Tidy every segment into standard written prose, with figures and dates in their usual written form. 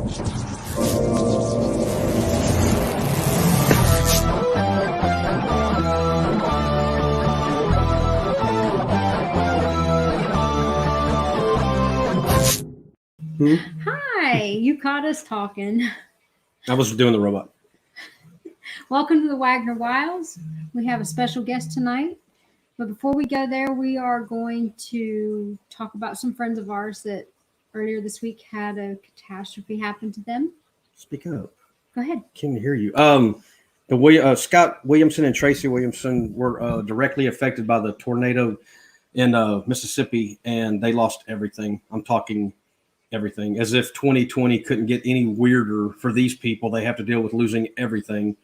Hi, you caught us talking. I was doing the robot. Welcome to the Wagner Wiles. We have a special guest tonight. But before we go there, we are going to talk about some friends of ours that earlier this week had a catastrophe happen to them. Speak up. Go ahead. Can't hear you. Scott Williamson and Tracy Williamson were directly affected by the tornado in Mississippi, and they lost everything. I'm talking everything. As if 2020 couldn't get any weirder for these people. They have to deal with losing everything.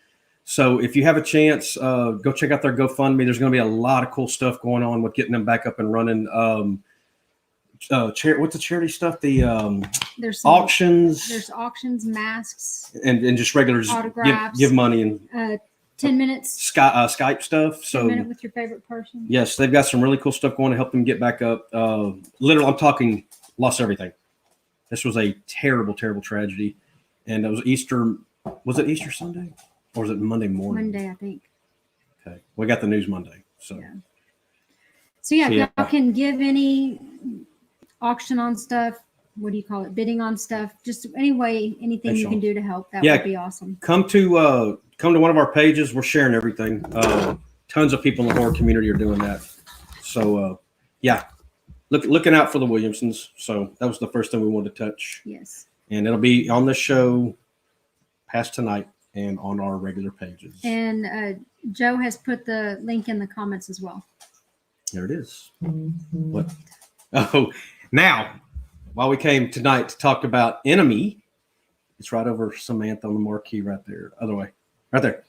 So if you have a chance, go check out their GoFundMe. There's going to be a lot of cool stuff going on with getting them back up and running. What's the charity stuff? There's auctions. There's auctions, masks, and just regular autographs. Give money and 10 minutes. Skype stuff. So 10 minutes with your favorite person. Yes, they've got some really cool stuff going to help them get back up. Literally, I'm talking lost everything. This was a terrible, terrible tragedy. And it was Easter. Was it Easter Sunday? Or was it Monday morning? Monday, I think. Okay. We got the news Monday. So y'all can give any auction on stuff. What do you call it? Bidding on stuff. Just anything you can do to help. That would be awesome. Come to one of our pages. We're sharing everything. Tons of people in the horror community are doing that. So, looking out for the Williamsons. So that was the first thing we wanted to touch. Yes. And it'll be on the show past tonight and on our regular pages. And Joe has put the link in the comments as well. There it is. What? Oh, now, while we came tonight to talk about Enemy, it's right over Samantha on the marquee right there. Other way. Right there.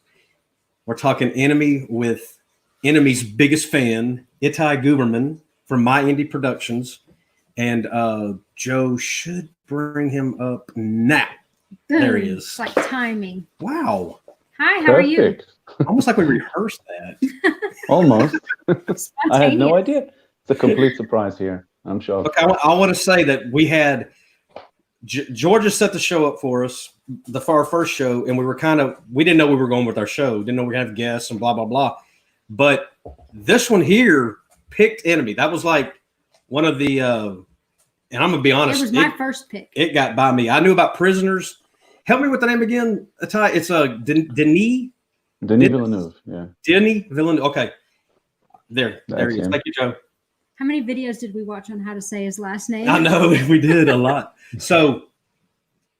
We're talking Enemy with Enemy's biggest fan, Itai Guberman from My Indie Productions. And Joe should bring him up now. Boom. There he is. It's like timing. Wow. Hi, how are you? Almost like we rehearsed that. Almost. I had no idea. It's a complete surprise here. I'm shocked. Okay, I want to say that we had Georgia set the show up for us, our first show, and we didn't know we were going with our show. Didn't know we were going to have guests and blah, blah, blah. But this one here picked Enemy. That was like one of the, and I'm going to be honest. It was my first pick. It got by me. I knew about Prisoners. Help me with the name again, Itai. It's Denis. Denis Villeneuve. Yeah. Denis Villeneuve. Okay. There he is. Him. Thank you, Joe. How many videos did we watch on how to say his last name? I know we did a lot. So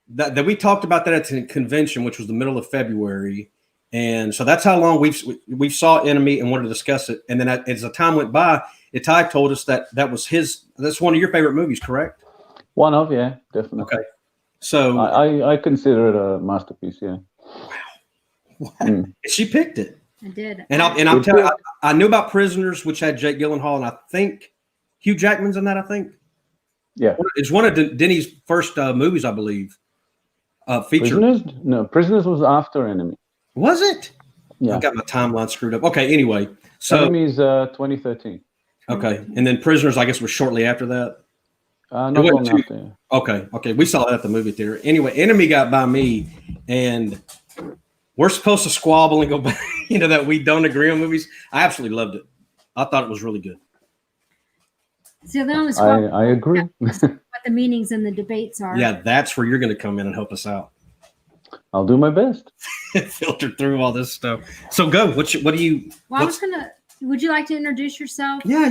that we talked about that at the convention, which was the middle of February, and so that's how long we saw Enemy and wanted to discuss it. And then as the time went by, Itai told us that that's one of your favorite movies, correct? One of, yeah, definitely. Okay. So I consider it a masterpiece. Yeah. Wow. She picked it. I did. And I'm telling you, I knew about Prisoners, which had Jake Gyllenhaal, and I think Hugh Jackman's in that. I think. Yeah. It's one of Denis' first movies, I believe. Featured. Prisoners was after Enemy. Was it? Yeah. I got my timeline screwed up. Okay. Anyway, so Enemy's 2013. Okay, and then Prisoners, I guess, was shortly after that. Not long after. Okay. We saw that at the movie theater. Anyway, Enemy got by me, and we're supposed to squabble and go back, that we don't agree on movies. I absolutely loved it. I thought it was really good. So the only squabble I agree. what the meanings and the debates are. Yeah, that's where you're going to come in and help us out. I'll do my best. Filter through all this stuff. So go. What do you? Well, I was gonna. Would you like to introduce yourself? Yeah.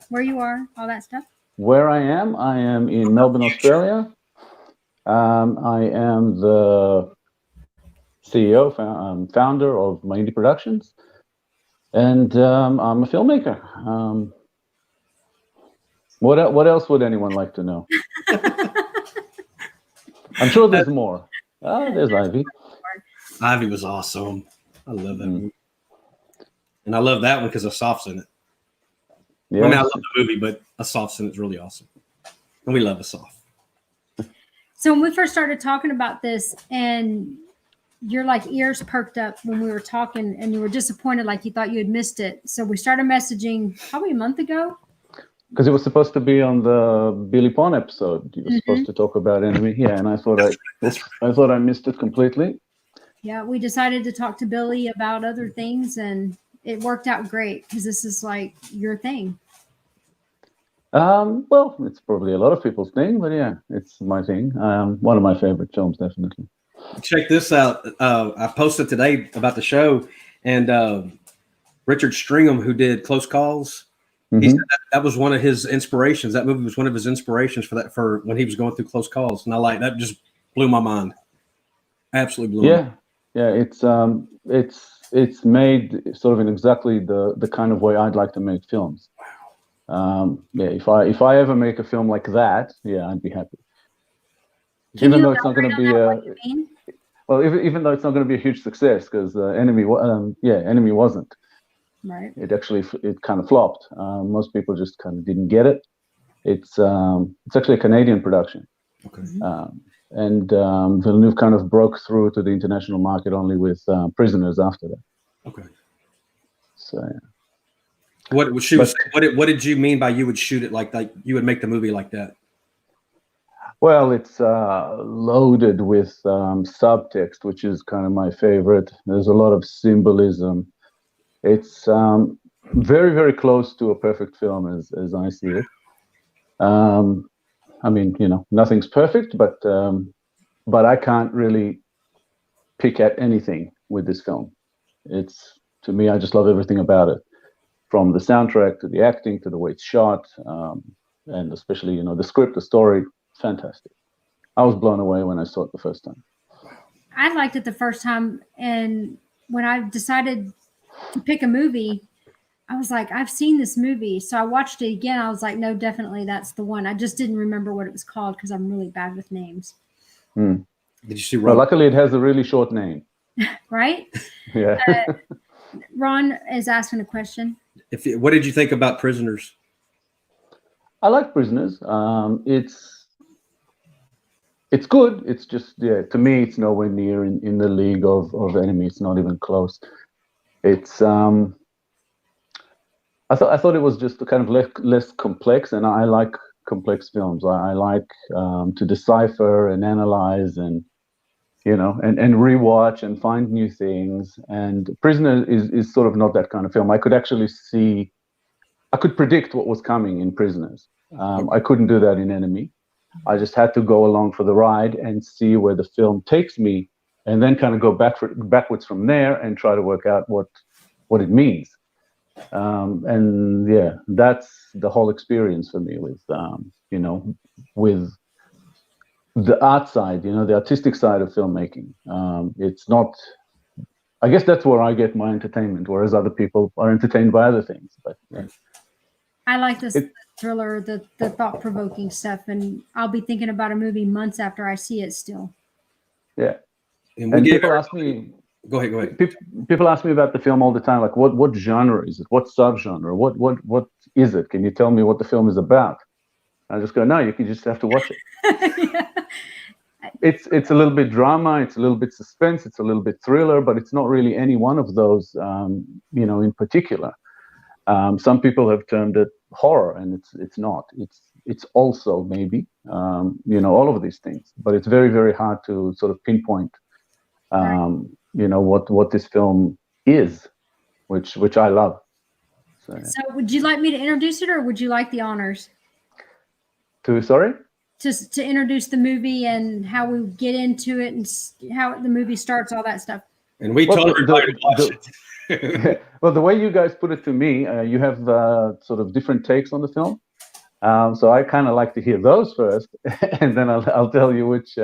Where you are, all that stuff. Where I am in Melbourne, Australia. I am the CEO, founder of My Indie Productions, and I'm a filmmaker. What else would anyone like to know? I'm sure there's more. There's Ivy. Ivy was awesome. I love that movie. And I love that one because Asaf's in it. Yes. I mean, I love the movie, but Asaf's in it is really awesome. And we love Asaf. So when we first started talking about this, and your ears perked up when we were talking, and you were disappointed, like you thought you had missed it. So we started messaging probably a month ago. because it was supposed to be on the Billy Pond episode. You were supposed to talk about Enemy, and I thought I missed it completely. Yeah, we decided to talk to Billy about other things, and it worked out great because this is like your thing. Well, it's probably a lot of people's thing, but yeah, it's my thing. One of my favorite films, definitely. Check this out. I posted today about the show, and Richard Stringham, who did Close Calls, he said that was one of his inspirations. That movie was one of his inspirations for when he was going through Close Calls, and that just blew my mind. Absolutely blew my mind. Yeah, it's made sort of in exactly the kind of way I'd like to make films. If I ever make a film like that, I'd be happy. Even though it's not going to be even though it's not going to be a huge success, because Enemy wasn't. Right. It kind of flopped. Most people just kind of didn't get it. It's actually a Canadian production. Okay. And Villeneuve kind of broke through to the international market only with Prisoners after that. Okay. So. What did you mean by you would shoot it like that? You would make the movie like that? Well, it's loaded with subtext, which is kind of my favorite. There's a lot of symbolism. It's very, very close to a perfect film as I see it. I mean, nothing's perfect, but I can't really pick at anything with this film. To me, I just love everything about it, from the soundtrack to the acting to the way it's shot, and especially the script, the story. Fantastic. I was blown away when I saw it the first time. I liked it the first time, and when I decided to pick a movie, I was like, I've seen this movie. So I watched it again. I was like, no, definitely that's the one. I just didn't remember what it was called because I'm really bad with names. Did you see Ron? Well, luckily it has a really short name. Right? Yeah. Ron is asking a question. What did you think about Prisoners? I like Prisoners. It's good. It's just, to me, it's nowhere near in the league of Enemy. It's not even close. It's I thought it was just kind of less complex, and I like complex films. I like to decipher and analyze and and rewatch and find new things. And Prisoner is sort of not that kind of film. I could predict what was coming in Prisoners. I couldn't do that in Enemy. I just had to go along for the ride and see where the film takes me, and then kind of go backwards from there and try to work out what it means. And that's the whole experience for me with with the art side, the artistic side of filmmaking. It's not. I guess that's where I get my entertainment, whereas other people are entertained by other things. But I like this thriller, the thought-provoking stuff, and I'll be thinking about a movie months after I see it still. Yeah. And people ask me. Go ahead. People ask me about the film all the time, like what genre is it? What subgenre? What is it? Can you tell me what the film is about? I just go, no, you just have to watch it. Yeah. It's a little bit drama, it's a little bit suspense, it's a little bit thriller, but it's not really any one of those, in particular. Some people have termed it horror, and it's not. It's also maybe, all of these things, but it's very, very hard to sort of pinpoint, what this film is, which I love. So would you like me to introduce it, or would you like the honors? Sorry? Just to introduce the movie and how we get into it and how the movie starts, all that stuff. And we told everybody to watch it. Well, the way you guys put it to me, you have sort of different takes on the film. So I kind of like to hear those first, and then I'll tell you which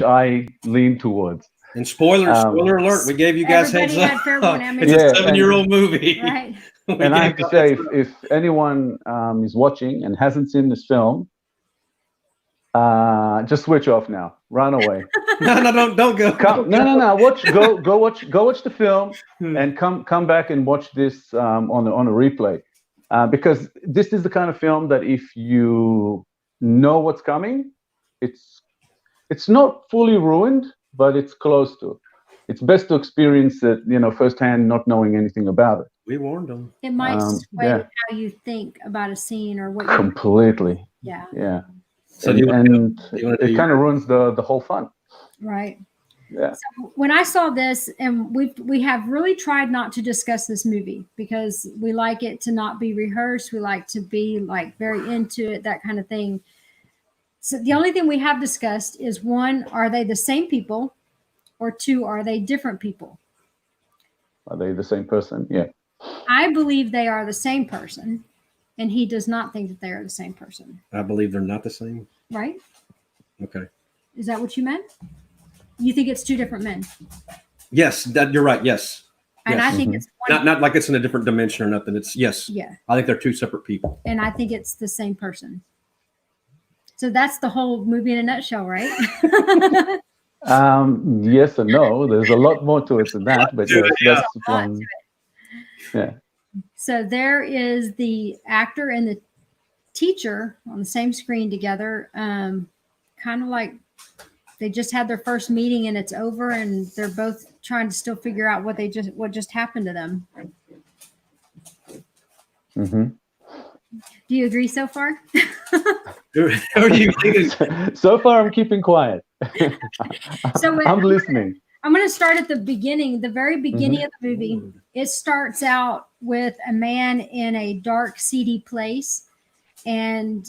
I lean towards. And spoiler alert, we gave you guys heads up. It's a 7-year-old movie. Right. And I have to say, if anyone is watching and hasn't seen this film, just switch off now. Run away. No, don't go. No. Go watch the film, and come back and watch this on a replay, because this is the kind of film that if you know what's coming, it's not fully ruined, but it's close to it. It's best to experience it, firsthand, not knowing anything about it. We warned them. It might sway yeah. how you think about a scene or what you. Completely. Yeah. Yeah. So and do you wanna do it kind of ruins the whole fun. Right. Yeah. So when I saw this, and we have really tried not to discuss this movie because we like it to not be rehearsed. We like to be like very into it, that kind of thing. So the only thing we have discussed is one, are they the same people? Or two, are they different people? Are they the same person? Yeah. I believe they are the same person, and he does not think that they are the same person. I believe they're not the same. Right? Okay. Is that what you meant? You think it's two different men? Yes, that you're right. Yes. And Yes. I think it's one. Not like it's in a different dimension or nothing. It's yes. Yeah. I think they're two separate people. And I think it's the same person. So that's the whole movie in a nutshell, right? Yes and no. There's a lot more to it than that, but yes, that's one. Yeah. So there is the actor and the teacher on the same screen together. Kind of like they just had their first meeting and it's over, and they're both trying to still figure out what just happened to them. Mm-hmm. Do you agree so far? Who are you thinking? So far, I'm keeping quiet. So I'm listening. I'm going to start at the beginning, the very beginning of the movie. It starts out with a man in a dark, seedy place. And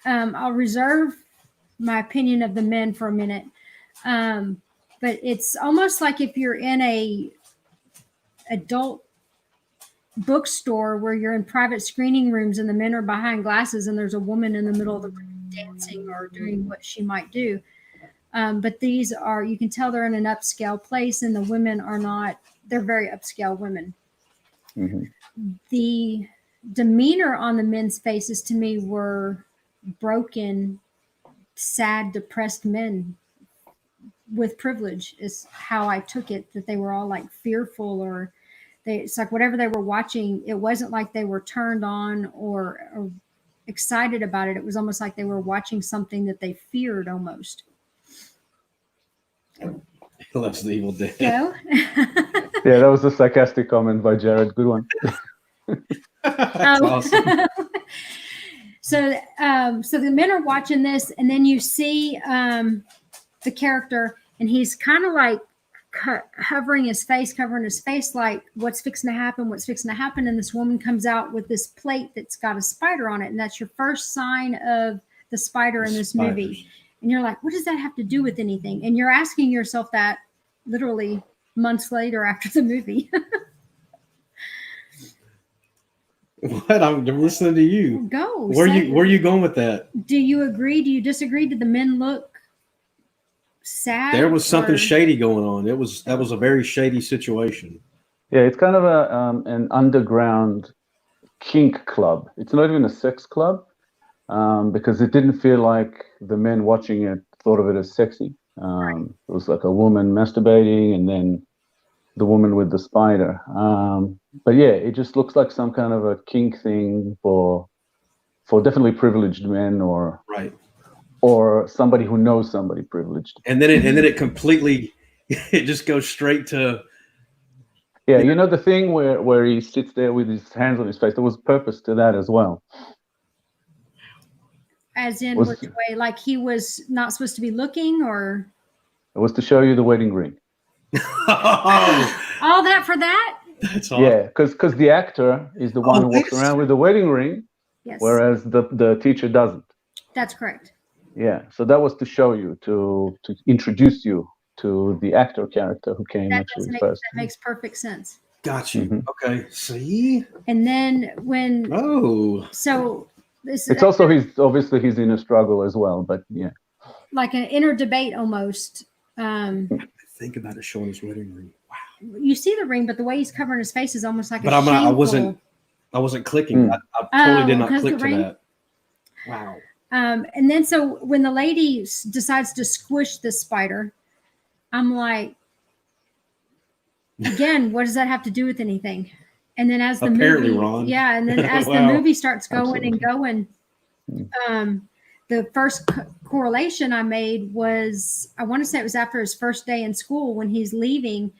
I'll reserve my opinion of the men for a minute. But it's almost like if you're in a adult bookstore where you're in private screening rooms and the men are behind glasses and there's a woman in the middle of the room dancing or doing what she might do. But these are, you can tell they're in an upscale place, and the women are not, they're very upscale women. Mm-hmm. The demeanor on the men's faces to me were broken, sad, depressed men with privilege is how I took it, that they were all like fearful, or it's like whatever they were watching, it wasn't like they were turned on or excited about it. It was almost like they were watching something that they feared almost. He loves the Evil Dead. Go. Yeah, that was a sarcastic comment by Jared. Good one. That's awesome. So the men are watching this, and then you see the character, and he's kind of like covering his face like what's fixing to happen. And this woman comes out with this plate that's got a spider on it, and that's your first sign of the spider in this movie. And you're like, what does that have to do with anything? And you're asking yourself that literally months later after the movie. What? I'm listening to you. Go. Where are you going with that? Do you agree? Do you disagree? Did the men look sad? There was something shady going on. That was a very shady situation. Yeah, it's kind of an underground kink club. It's not even a sex club, because it didn't feel like the men watching it thought of it as sexy. It was like a woman masturbating, and then the woman with the spider. But yeah, it just looks like some kind of a kink thing for definitely privileged men, or somebody who knows somebody privileged. And then it completely, it just goes straight to. Yeah, you know the thing where he sits there with his hands on his face. There was purpose to that as well. As in which way? Like he was not supposed to be looking, or? It was to show you the wedding ring. All that for that? That's awesome. Yeah, because the actor is the one who walks around with the wedding ring, yes, whereas the teacher doesn't. That's correct. Yeah, so that was to show you, to introduce you to the actor character who came actually first. That makes perfect sense. Got you. Mm-hmm. Okay. See? And then when so this it's also obviously he's in a struggle as well, but yeah. Like an inner debate almost. Think about it showing his wedding ring. Wow. You see the ring, but the way he's covering his face is almost like I wasn't clicking. I totally did not click to that. Wow. And then so when the lady decides to squish the spider, I'm like, again, what does that have to do with anything? And then as the movie, Ron. Yeah, and then as the movie starts going and going, the first correlation I made was, I want to say it was after his first day in school when he's leaving,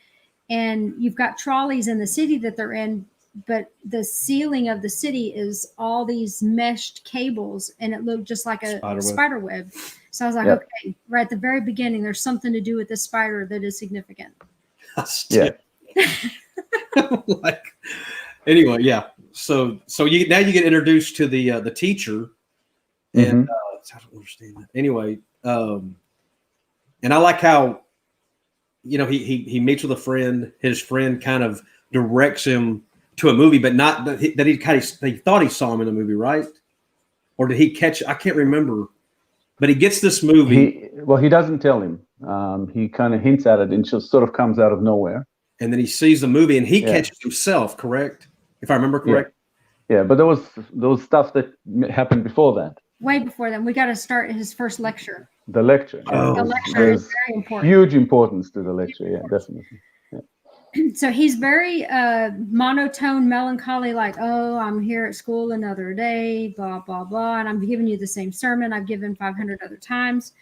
and you've got trolleys in the city that they're in, but the ceiling of the city is all these meshed cables, and it looked just like a spider web. So I was like, okay, right at the very beginning, there's something to do with the spider that is significant. Like, anyway, yeah. So you now you get introduced to the teacher, and I don't understand that. Anyway, and I like how, you know, he meets with a friend. His friend kind of directs him to a movie, but not that he thought he saw him in a movie, right? Or did he catch? I can't remember. But he gets this movie. He doesn't tell him. He kind of hints at it, and just sort of comes out of nowhere. And then he sees the movie, and he catches himself, correct? If I remember correct. Yeah, but there was stuff that happened before that. Way before then, we got to start his first lecture. The lecture. The lecture is very important. Huge importance to the lecture. Yeah, definitely. So he's very monotone, melancholy, like, oh, I'm here at school another day, blah, blah, blah. And I'm giving you the same sermon I've given 500 other times.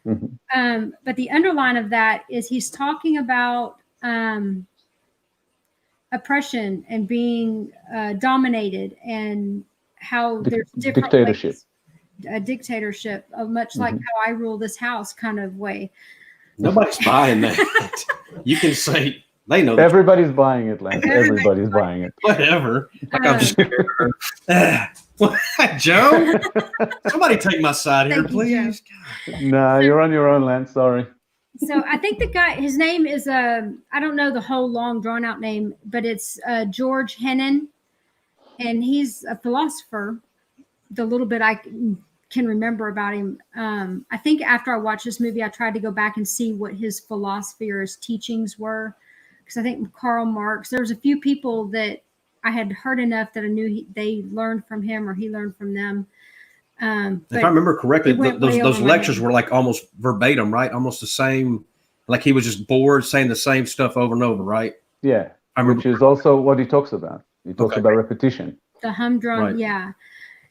But the underline of that is he's talking about oppression and being dominated, and how there's different dictatorship. ways, a dictatorship, of much like how I rule this house kind of way. Nobody's buying that. You can say... They know. Everybody's buying it, Lance. Everybody's buying it. Whatever. Like I'm just Joe. Somebody take my side here, please. No, you're on your own, Lance. Sorry. So I think the guy, his name is I don't know the whole long drawn out name, but it's George Hennon, and he's a philosopher. The little bit I can remember about him. I think after I watched this movie, I tried to go back and see what his philosophy or his teachings were. Because I think Karl Marx, there was a few people that I had heard enough that I knew they learned from him or he learned from them. If I remember correctly, those lectures were like almost verbatim, right? Almost the same, like he was just bored saying the same stuff over and over, right? Yeah, which is also what he talks about. He talks about repetition. The humdrum, yeah.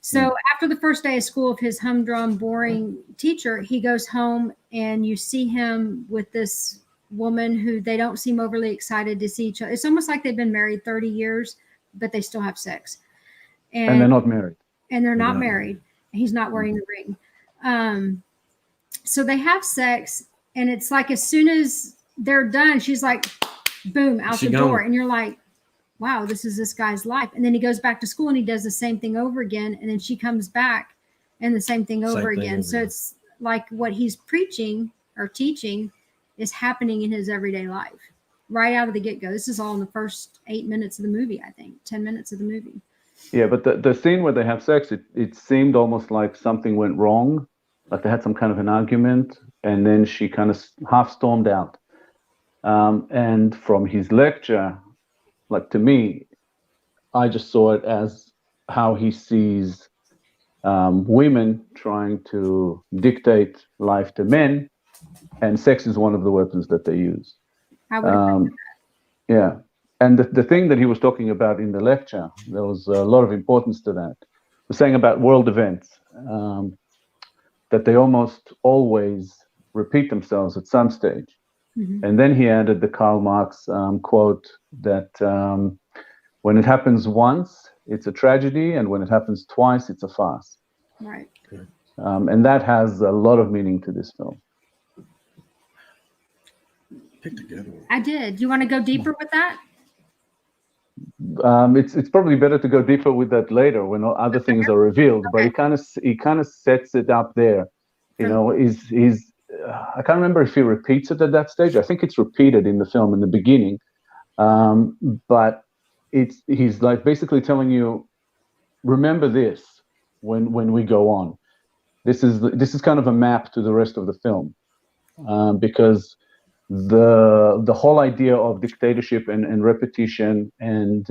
So after the first day of school of his humdrum, boring teacher, he goes home, and you see him with this woman who they don't seem overly excited to see each other. It's almost like they've been married 30 years, but they still have sex. And they're not married. And they're not married. He's not wearing a ring. So they have sex, and it's like as soon as they're done, she's like, boom, out the door. And you're like, wow, this is this guy's life. And then he goes back to school and he does the same thing over again. And then she comes back and the same thing over again. So it's like what he's preaching or teaching is happening in his everyday life right out of the get-go. This is all in the first 8 minutes of the movie, I think, 10 minutes of the movie. Yeah, but the scene where they have sex, it seemed almost like something went wrong, like they had some kind of an argument, and then she kind of half stormed out. And from his lecture, like to me, I just saw it as how he sees women trying to dictate life to men, and sex is one of the weapons that they use. Yeah. And the thing that he was talking about in the lecture, there was a lot of importance to that. He was saying about world events, that they almost always repeat themselves at some stage. And then he added the Karl Marx quote that when it happens once, it's a tragedy, and when it happens twice, it's a farce. Right. And that has a lot of meaning to this film. I did. Do you want to go deeper with that? It's probably better to go deeper with that later when other things are revealed. But he kind of sets it up there. You know, he's I can't remember if he repeats it at that stage. I think it's repeated in the film in the beginning, but he's like basically telling you, remember this when we go on. This is kind of a map to the rest of the film, because the whole idea of dictatorship and repetition and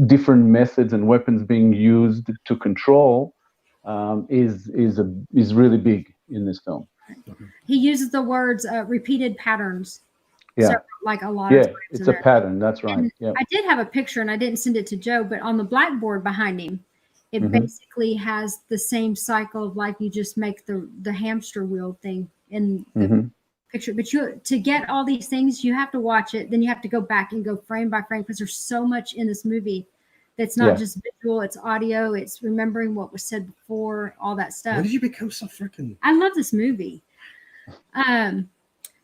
different methods and weapons being used to control is really big in this film. He uses the words repeated patterns. Yeah, so, like a lot of times. It's a pattern. That's right. Yeah, I did have a picture, and I didn't send it to Joe, but on the blackboard behind him, it basically has the same cycle of like you just make the hamster wheel thing in picture. But to get all these things, you have to watch it. Then you have to go back and go frame by frame because there's so much in this movie that's not just visual, it's audio, it's remembering what was said before, all that stuff. When did you become so freaking? I love this movie.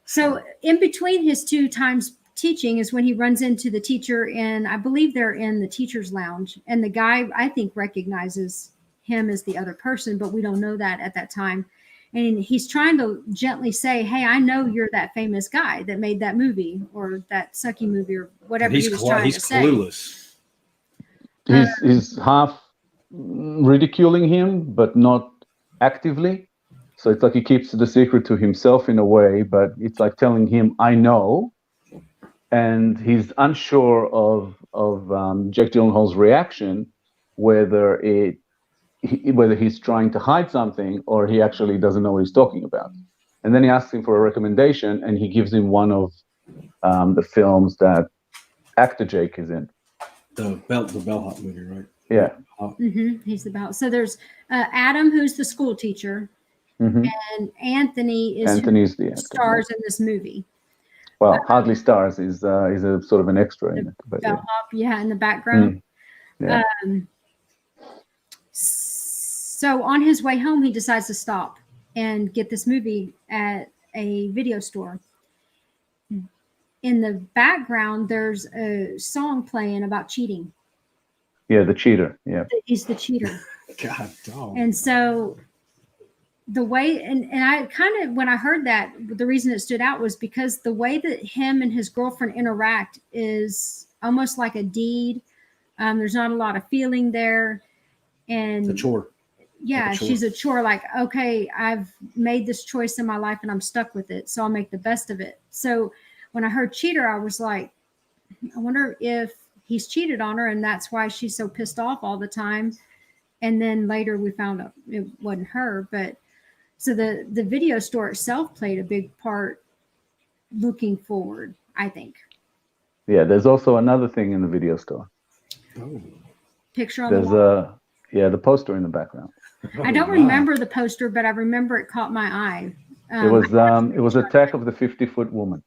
So in between his 2 times teaching is when he runs into the teacher, and I believe they're in the teacher's lounge, and the guy, I think, recognizes him as the other person, but we don't know that at that time. And he's trying to gently say, hey, I know you're that famous guy that made that movie or that sucky movie or whatever he was trying to say. He's clueless. He's half ridiculing him, but not actively. So it's like he keeps the secret to himself in a way, but it's like telling him, I know. And he's unsure of Jake Gyllenhaal's reaction, whether he's trying to hide something or he actually doesn't know what he's talking about. And then he asks him for a recommendation, and he gives him one of the films that actor Jake is in. The bellhop movie, right? Yeah. He's the bellhop. So there's Adam, who's the school teacher, and Anthony's the actor, stars in this movie. Well, hardly stars. He's a sort of an extra in it. But bellhop, in the background. Yeah. So on his way home, he decides to stop and get this movie at a video store. In the background, there's a song playing about cheating. Yeah, the cheater. Yeah. He's the cheater. God, dog. And so the way, and I kind of, when I heard that, the reason it stood out was because the way that him and his girlfriend interact is almost like a deed. There's not a lot of feeling there. And it's a chore. Yeah, like a chore. She's a chore. Like, okay, I've made this choice in my life and I'm stuck with it. So I'll make the best of it. So when I heard cheater, I was like, I wonder if he's cheated on her and that's why she's so pissed off all the time. And then later we found out it wasn't her. But so the video store itself played a big part looking forward, I think. Yeah, there's also another thing in the video store. Oh. Picture on the wall. The poster in the background. I don't remember the poster, but I remember it caught my eye. It was Attack of the 50-Foot Woman.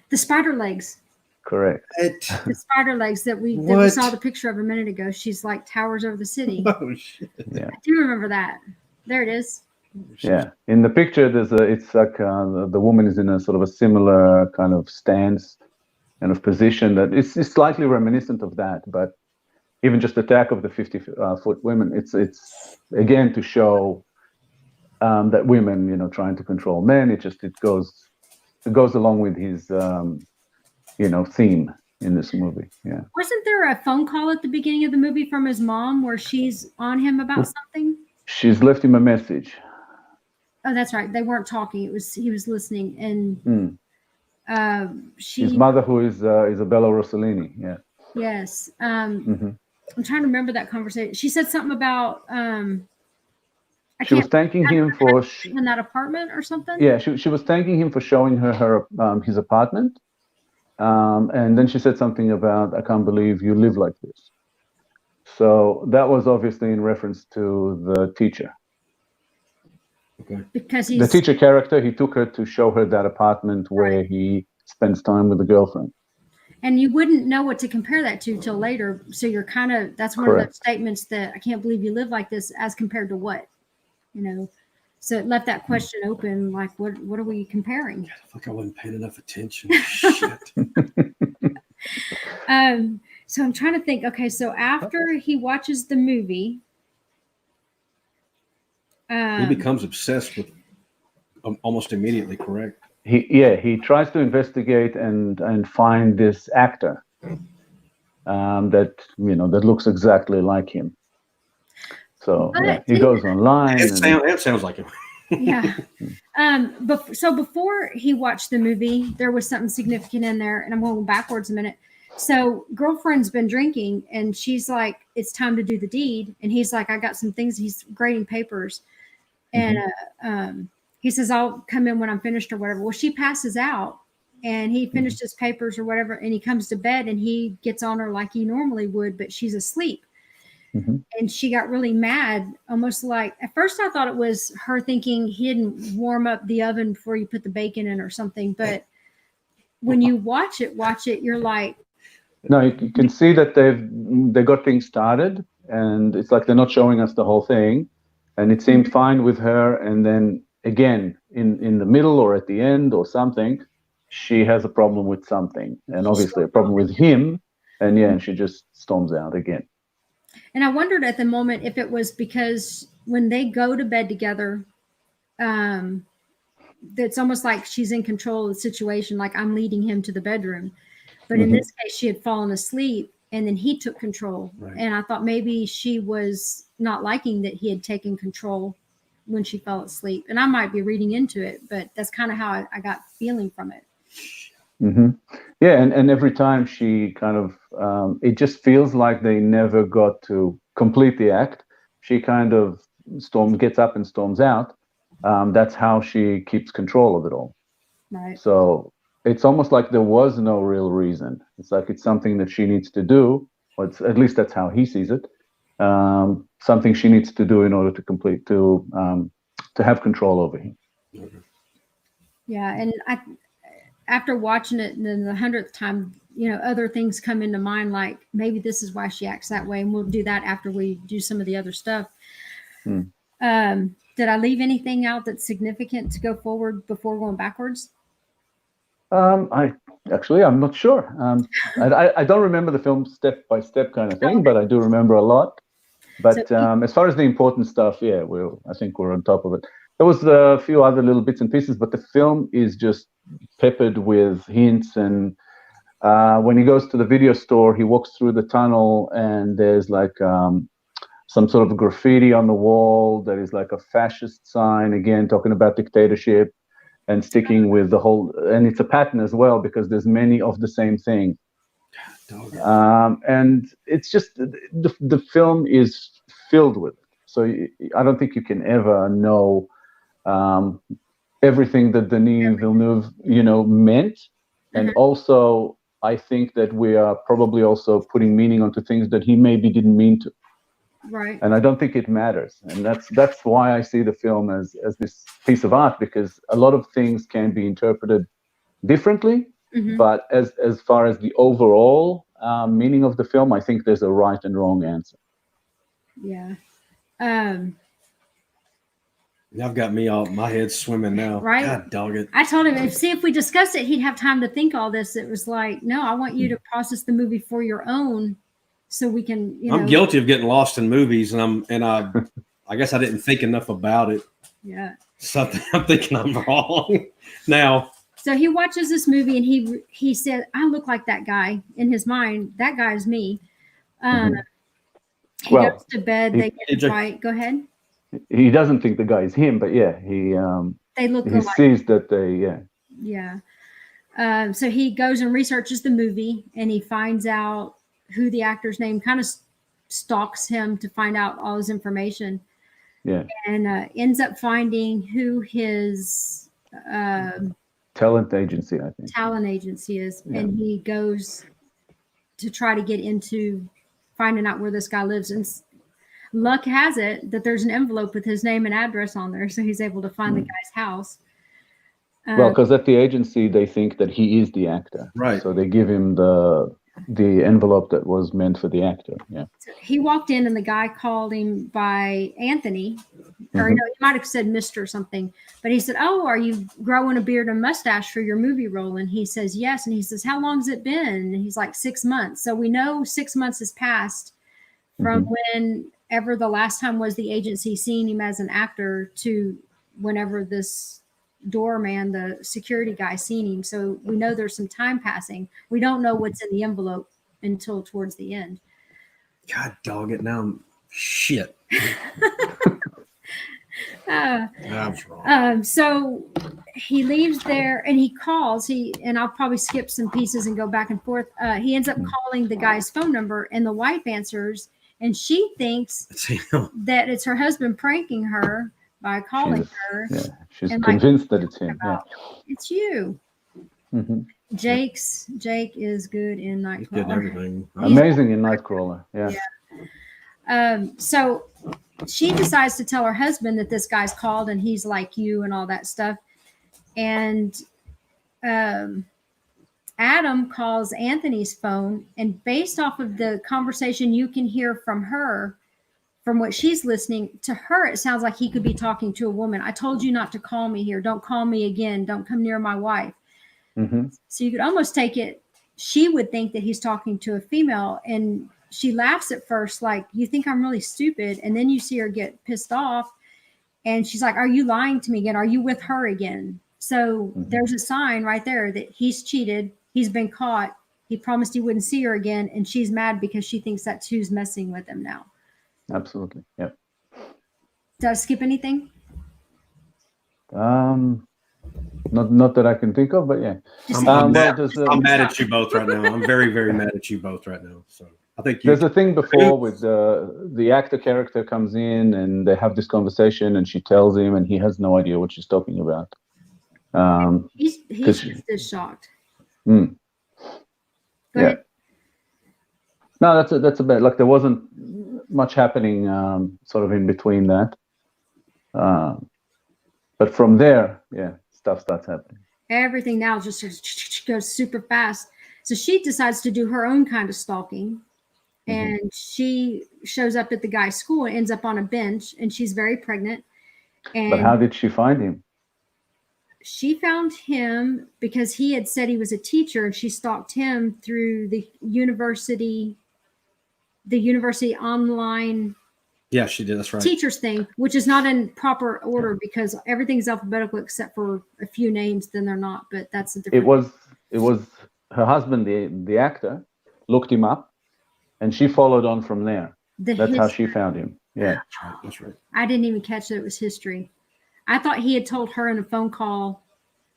The spider legs. Correct. The spider legs that we saw the picture of a minute ago. She's like towers over the city. Oh shit! Yeah, I do remember that. There it is. Yeah, in the picture, it's like the woman is in a sort of a similar kind of stance, kind of position that it's slightly reminiscent of that, but even just Attack of the 50-Foot Women, it's again to show that women, trying to control men. It goes along with his theme in this movie. Yeah. Wasn't there a phone call at the beginning of the movie from his mom where she's on him about something? She's left him a message. Oh, that's right. They weren't talking. He was listening, and his mother, who is Isabella Rossellini. Yeah. Yes. I'm trying to remember that conversation. She said something about she was thanking him for in that apartment or something. Yeah, she was thanking him for showing her his apartment, and then she said something about, I can't believe you live like this. So that was obviously in reference to the teacher. Okay. Because the teacher character, he took her to show her that apartment where he spends time with the girlfriend. And you wouldn't know what to compare that to till later. So you're kind of, that's one of those statements that I can't believe you live like this as compared to what, So it left that question open, like, what are we comparing? I feel like I wasn't paying enough attention. Shit. So I'm trying to think. Okay, so after he watches the movie, he becomes obsessed with almost immediately, correct? He tries to investigate and find this actor that looks exactly like him. So he goes online. It sounds like him. Yeah. So before he watched the movie, there was something significant in there, and I'm going backwards a minute. So girlfriend's been drinking, and she's like, "It's time to do the deed," and he's like, "I got some things." He's grading papers, and he says, "I'll come in when I'm finished or whatever." Well, she passes out, and he finished his papers or whatever, and he comes to bed, and he gets on her like he normally would, but she's asleep. And she got really mad, almost like, at first I thought it was her thinking he didn't warm up the oven before you put the bacon in or something. But when you watch it, you're like, no, you can see that they got things started, and it's like they're not showing us the whole thing, and it seemed fine with her, and then again in the middle or at the end or something, she has a problem with something, and obviously a problem with him, and she just storms out again. And I wondered at the moment if it was because when they go to bed together, it's almost like she's in control of the situation, like I'm leading him to the bedroom. But in this case, she had fallen asleep and then he took control. Right. And I thought maybe she was not liking that he had taken control when she fell asleep. And I might be reading into it, but that's kind of how I got feeling from it. Yeah, and every time she kind of, it just feels like they never got to complete the act. She kind of gets up and storms out. That's how she keeps control of it all. Right. So it's almost like there was no real reason. It's like it's something that she needs to do, or at least that's how he sees it. Something she needs to do in order to complete, to have control over him. Yeah, and after watching it, and then the 100th time, other things come into mind, like maybe this is why she acts that way, and we'll do that after we do some of the other stuff. Did I leave anything out that's significant to go forward before going backwards? I'm not sure. I don't remember the film step by step kind of thing, but I do remember a lot. But as far as the important stuff, yeah, I think we're on top of it. There was a few other little bits and pieces, but the film is just peppered with hints. And when he goes to the video store, he walks through the tunnel, and there's like some sort of graffiti on the wall that is like a fascist sign, again talking about dictatorship. And sticking with the whole, and it's a pattern as well because there's many of the same thing. And it's just the film is filled with it. So I don't think you can ever know everything that Denis Villeneuve, meant. And also, I think that we are probably also putting meaning onto things that he maybe didn't mean to. Right. And I don't think it matters. And that's why I see the film as this piece of art, because a lot of things can be interpreted differently. But as far as the overall meaning of the film, I think there's a right and wrong answer. Yeah. I've got my head's swimming now. Right. God dog it. I told him, if we discussed it, he'd have time to think all this. It was like, no, I want you to process the movie for your own. So we can, I'm guilty of getting lost in movies, and I guess I didn't think enough about it. Yeah. So I'm thinking I'm wrong now. So he watches this movie, and he said, "I look like that guy." In his mind, that guy is me. He goes to bed. They get a fight. Go ahead. He doesn't think the guy is him, but yeah, they look. He sees that they. Yeah. So he goes and researches the movie, and he finds out who the actor's name, kind of stalks him to find out all his information. Yeah. And ends up finding who his talent agency, I think. Talent agency is. Yeah. And he goes to try to get into finding out where this guy lives. And luck has it that there's an envelope with his name and address on there. So he's able to find the guy's house. Well, because at the agency, they think that he is the actor. Right. So they give him the envelope that was meant for the actor. Yeah. So he walked in, and the guy called him by Anthony, or he might have said Mr. something, but he said, "Oh, are you growing a beard and mustache for your movie role?" And he says, "Yes." And he says, "How long's it been?" And he's like, 6 months. So we know 6 months has passed from whenever the last time was the agency seeing him as an actor to whenever this doorman, the security guy, seen him. So we know there's some time passing. We don't know what's in the envelope until towards the end. God dog it. Now I'm shit. I was wrong. So he leaves there and he calls. And I'll probably skip some pieces and go back and forth. He ends up calling the guy's phone number, and the wife answers, and she thinks that it's her husband pranking her by calling her. Yeah, she's convinced that it's him. Yeah. It's you. Jake is good in Nightcrawler. Good in everything. Amazing in Nightcrawler. Yeah. So she decides to tell her husband that this guy's called and he's like you and all that stuff. And Adam calls Anthony's phone, and based off of the conversation you can hear from her, from what she's listening to her, it sounds like he could be talking to a woman. I told you not to call me here. Don't call me again. Don't come near my wife. Mm-hmm. So you could almost take it. She would think that he's talking to a female, and she laughs at first, like, you think I'm really stupid. And then you see her get pissed off, and she's like, are you lying to me again? Are you with her again? So there's a sign right there that he's cheated. He's been caught. He promised he wouldn't see her again. And she's mad because she thinks that's who's messing with him now. Absolutely. Yeah. Did I skip anything? Not that I can think of, but yeah. I'm well, mad at you both right now. I'm very, very mad at you both right now. So I think there's a thing before with the actor character comes in and they have this conversation and she tells him and he has no idea what she's talking about. He's just shocked. Mm, Go ahead. No, that's a bit like there wasn't much happening sort of in between that. But from there, stuff starts happening. Everything now just goes super fast. So she decides to do her own kind of stalking. And she shows up at the guy's school and ends up on a bench, and she's very pregnant. And But how did she find him? she found him because he had said he was a teacher, and she stalked him through the university online Yeah, she did. That's right. teachers thing, which is not in proper order because everything's alphabetical except for a few names. Then they're not, but that's a different. It was her husband, the actor, looked him up, and she followed on from there. That's how she found him. Yeah, that's right. I didn't even catch that it was history. I thought he had told her in a phone call.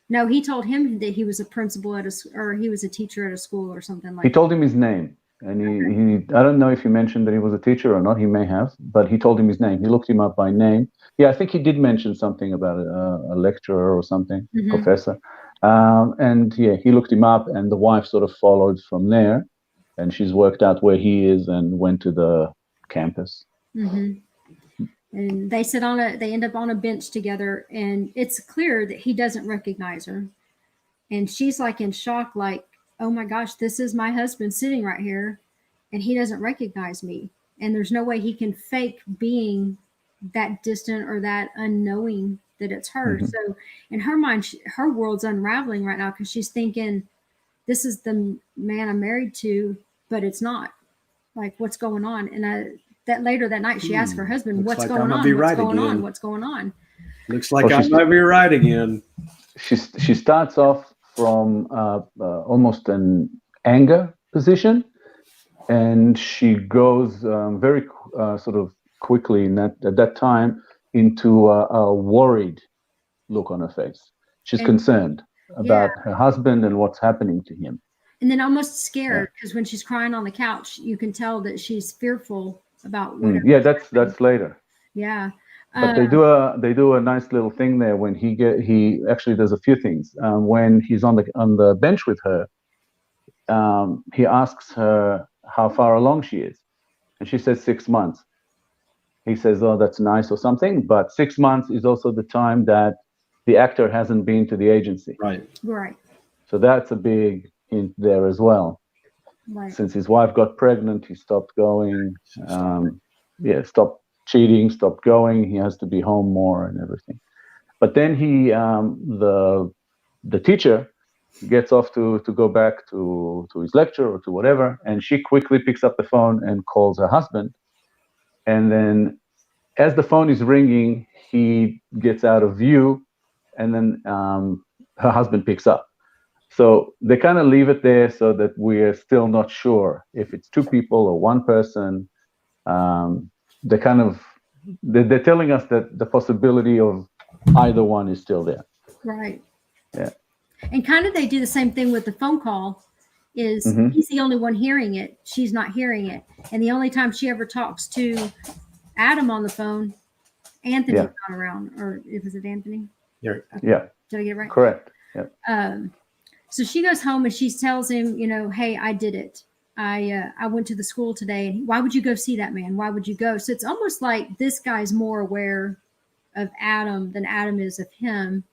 No, he told him that he was a principal or he was a teacher at a school or something like that. He told him his name. And he I don't know if he mentioned that he was a teacher or not. He may have, but he told him his name. He looked him up by name. Yeah, I think he did mention something about a lecturer or something, professor. And yeah, he looked him up, and the wife sort of followed from there. And she's worked out where he is and went to the campus. Mm-hmm. And they end up on a bench together, and it's clear that he doesn't recognize her. And she's like in shock, like, oh my gosh, this is my husband sitting right here and he doesn't recognize me. And there's no way he can fake being that distant or that unknowing that it's her. Mm-hmm. So in her mind, her world's unraveling right now because she's thinking, this is the man I'm married to, but it's not. Like, what's going on? And that later that night, she asked her husband, what's going on? What's going on? Looks like I might be right again. She starts off from almost an anger position, and she goes very sort of quickly at that time into a worried look on her face. She's concerned about her husband and what's happening to him. And then almost scared because when she's crying on the couch, you can tell that she's fearful about whatever. Yeah, that's later. Yeah. But they do a nice little thing there when he actually does a few things. When he's on the bench with her, he asks her how far along she is, and she says 6 months. He says, "Oh, that's nice" or something. But 6 months is also the time that the actor hasn't been to the agency. Right. So that's a big hint there as well. Right. Since his wife got pregnant, he stopped going. Stopped cheating, stopped going. He has to be home more and everything. But then the teacher gets off to go back to his lecture or to whatever, and she quickly picks up the phone and calls her husband. And then as the phone is ringing, he gets out of view, and then her husband picks up. So they kind of leave it there so that we're still not sure if it's two people or one person. They're telling us that the possibility of either one is still there. Right. Yeah. And kind of they do the same thing with the phone call. He's the only one hearing it. She's not hearing it. And the only time she ever talks to Adam on the phone, Anthony's not around. Or was it Anthony? Yeah. Yeah. Did I get it right? Correct. Yeah. So she goes home and she tells him, hey, I did it. I went to the school today, and why would you go see that man? Why would you go? So it's almost like this guy's more aware of Adam than Adam is of him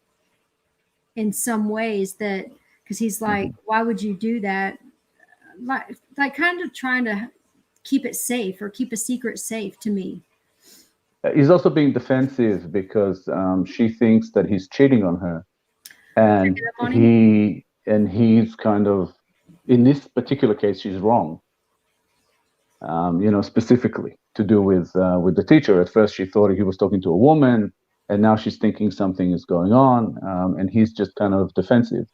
in some ways, that because he's like, why would you do that? Like kind of trying to keep it safe or keep a secret safe to me. He's also being defensive because she thinks that he's cheating on her, and he's kind of, in this particular case, she's wrong. Specifically to do with the teacher. At first, she thought he was talking to a woman, and now she's thinking something is going on, and he's just kind of defensive.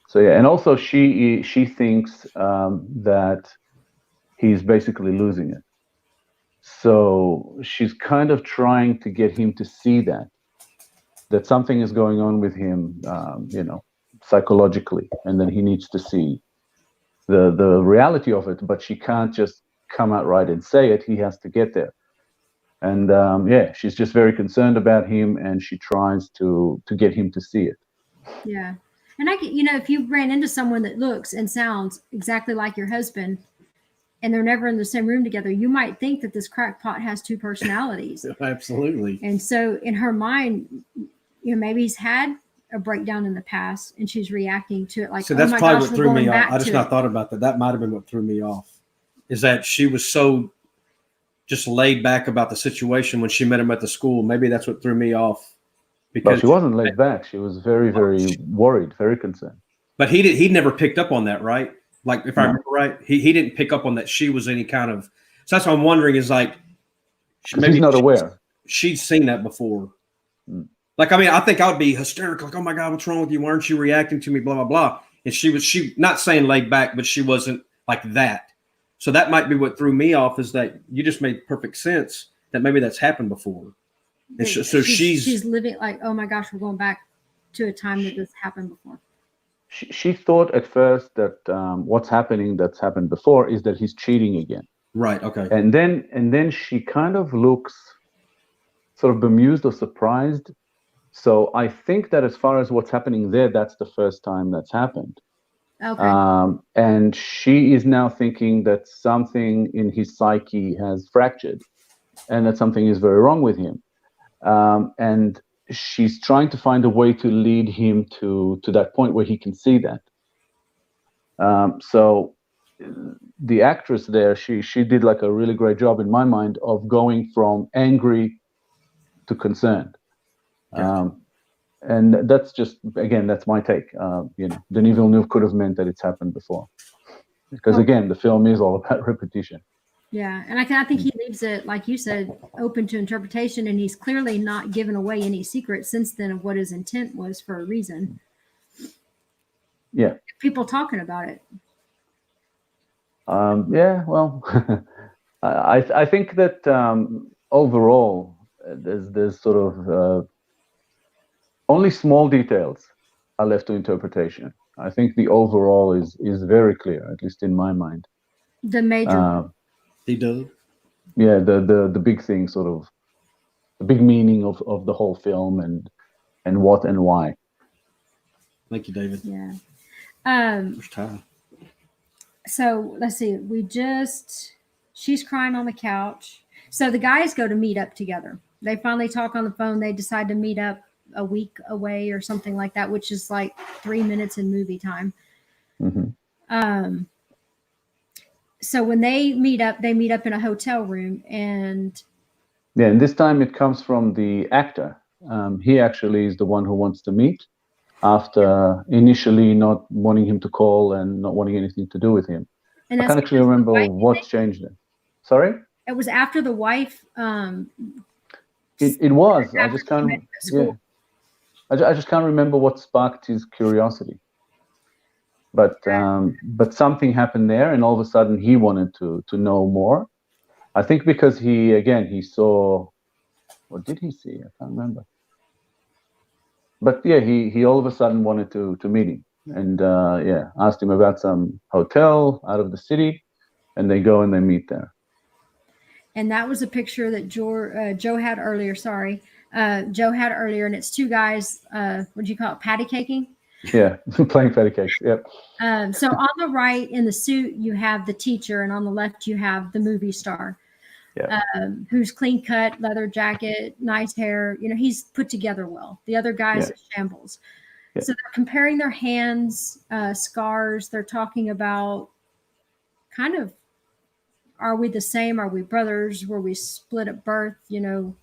So yeah, and also she thinks that he's basically losing it. So she's kind of trying to get him to see that something is going on with him, psychologically, and then he needs to see the reality of it. But she can't just come out right and say it. He has to get there. And she's just very concerned about him, and she tries to get him to see it. Yeah. And if you ran into someone that looks and sounds exactly like your husband, and they're never in the same room together, you might think that this crackpot has two personalities. Absolutely. And so in her mind, maybe he's had a breakdown in the past, and she's reacting to it like, so that's oh my probably gosh, what threw me off. I just not it. thought about that. That might have been what threw me off, is that she was so just laid back about the situation when she met him at the school. Maybe that's what threw me off. Because she wasn't laid back. She was very, very worried, very concerned. But he never picked up on that, right? Like, if I remember right, he didn't pick up on that she was any kind of. So that's what I'm wondering, is like, maybe she's not aware. She's seen that before. Like, I mean, I think I would be hysterical. Like, oh my God, what's wrong with you? Why aren't you reacting to me? Blah, blah, blah. And she not saying laid back, but she wasn't like that. So that might be what threw me off, is that you just made perfect sense that maybe that's happened before. And so she's living like, oh my gosh, we're going back to a time that this happened before. She thought at first that what's happening that's happened before is that he's cheating again. Right. Okay. And then she kind of looks sort of bemused or surprised. So I think that as far as what's happening there, that's the first time that's happened. Okay. And she is now thinking that something in his psyche has fractured, and that something is very wrong with him. And she's trying to find a way to lead him to that point where he can see that. So the actress there, she did like a really great job in my mind of going from angry to concerned. Gotcha. And that's just, again, that's my take. Denis Villeneuve could have meant that it's happened before, because again, the film is all about repetition. Yeah, and I think he leaves it, like you said, open to interpretation, and he's clearly not given away any secrets since then of what his intent was, for a reason. Yeah. People talking about it. Well, I think that overall, there's sort of only small details are left to interpretation. I think the overall is very clear, at least in my mind. The major. He does. Yeah, the big thing, sort of the big meaning of the whole film, and what and why. Thank you, David. Yeah. First time. So let's see. She's crying on the couch. So the guys go to meet up together. They finally talk on the phone. They decide to meet up a week away or something like that, which is like 3 minutes in movie time. Mm-hmm. So when they meet up in a hotel room, and this time it comes from the actor. He actually is the one who wants to meet, after initially not wanting him to call and not wanting anything to do with him. I can't actually remember what changed it. Sorry? It was after the wife. It was. I just can't. Yeah. I just can't remember what sparked his curiosity. But something happened there, and all of a sudden he wanted to know more. I think because he saw, what did he see? I can't remember. But yeah, he all of a sudden wanted to meet him, and asked him about some hotel out of the city, and they go and they meet there. And that was a picture that Joe had earlier. Sorry, Joe had earlier, and it's two guys. What do you call it? Patty caking. Yeah, playing patty cakes. Yep. So on the right in the suit, you have the teacher, and on the left, you have the movie star, Yeah. who's clean cut, leather jacket, nice hair. You know, he's put together well. The other guy's Yeah. a shambles. Yeah. So they're comparing their hands, scars. They're talking about kind of, are we the same? Are we brothers? Were we split at birth? You know?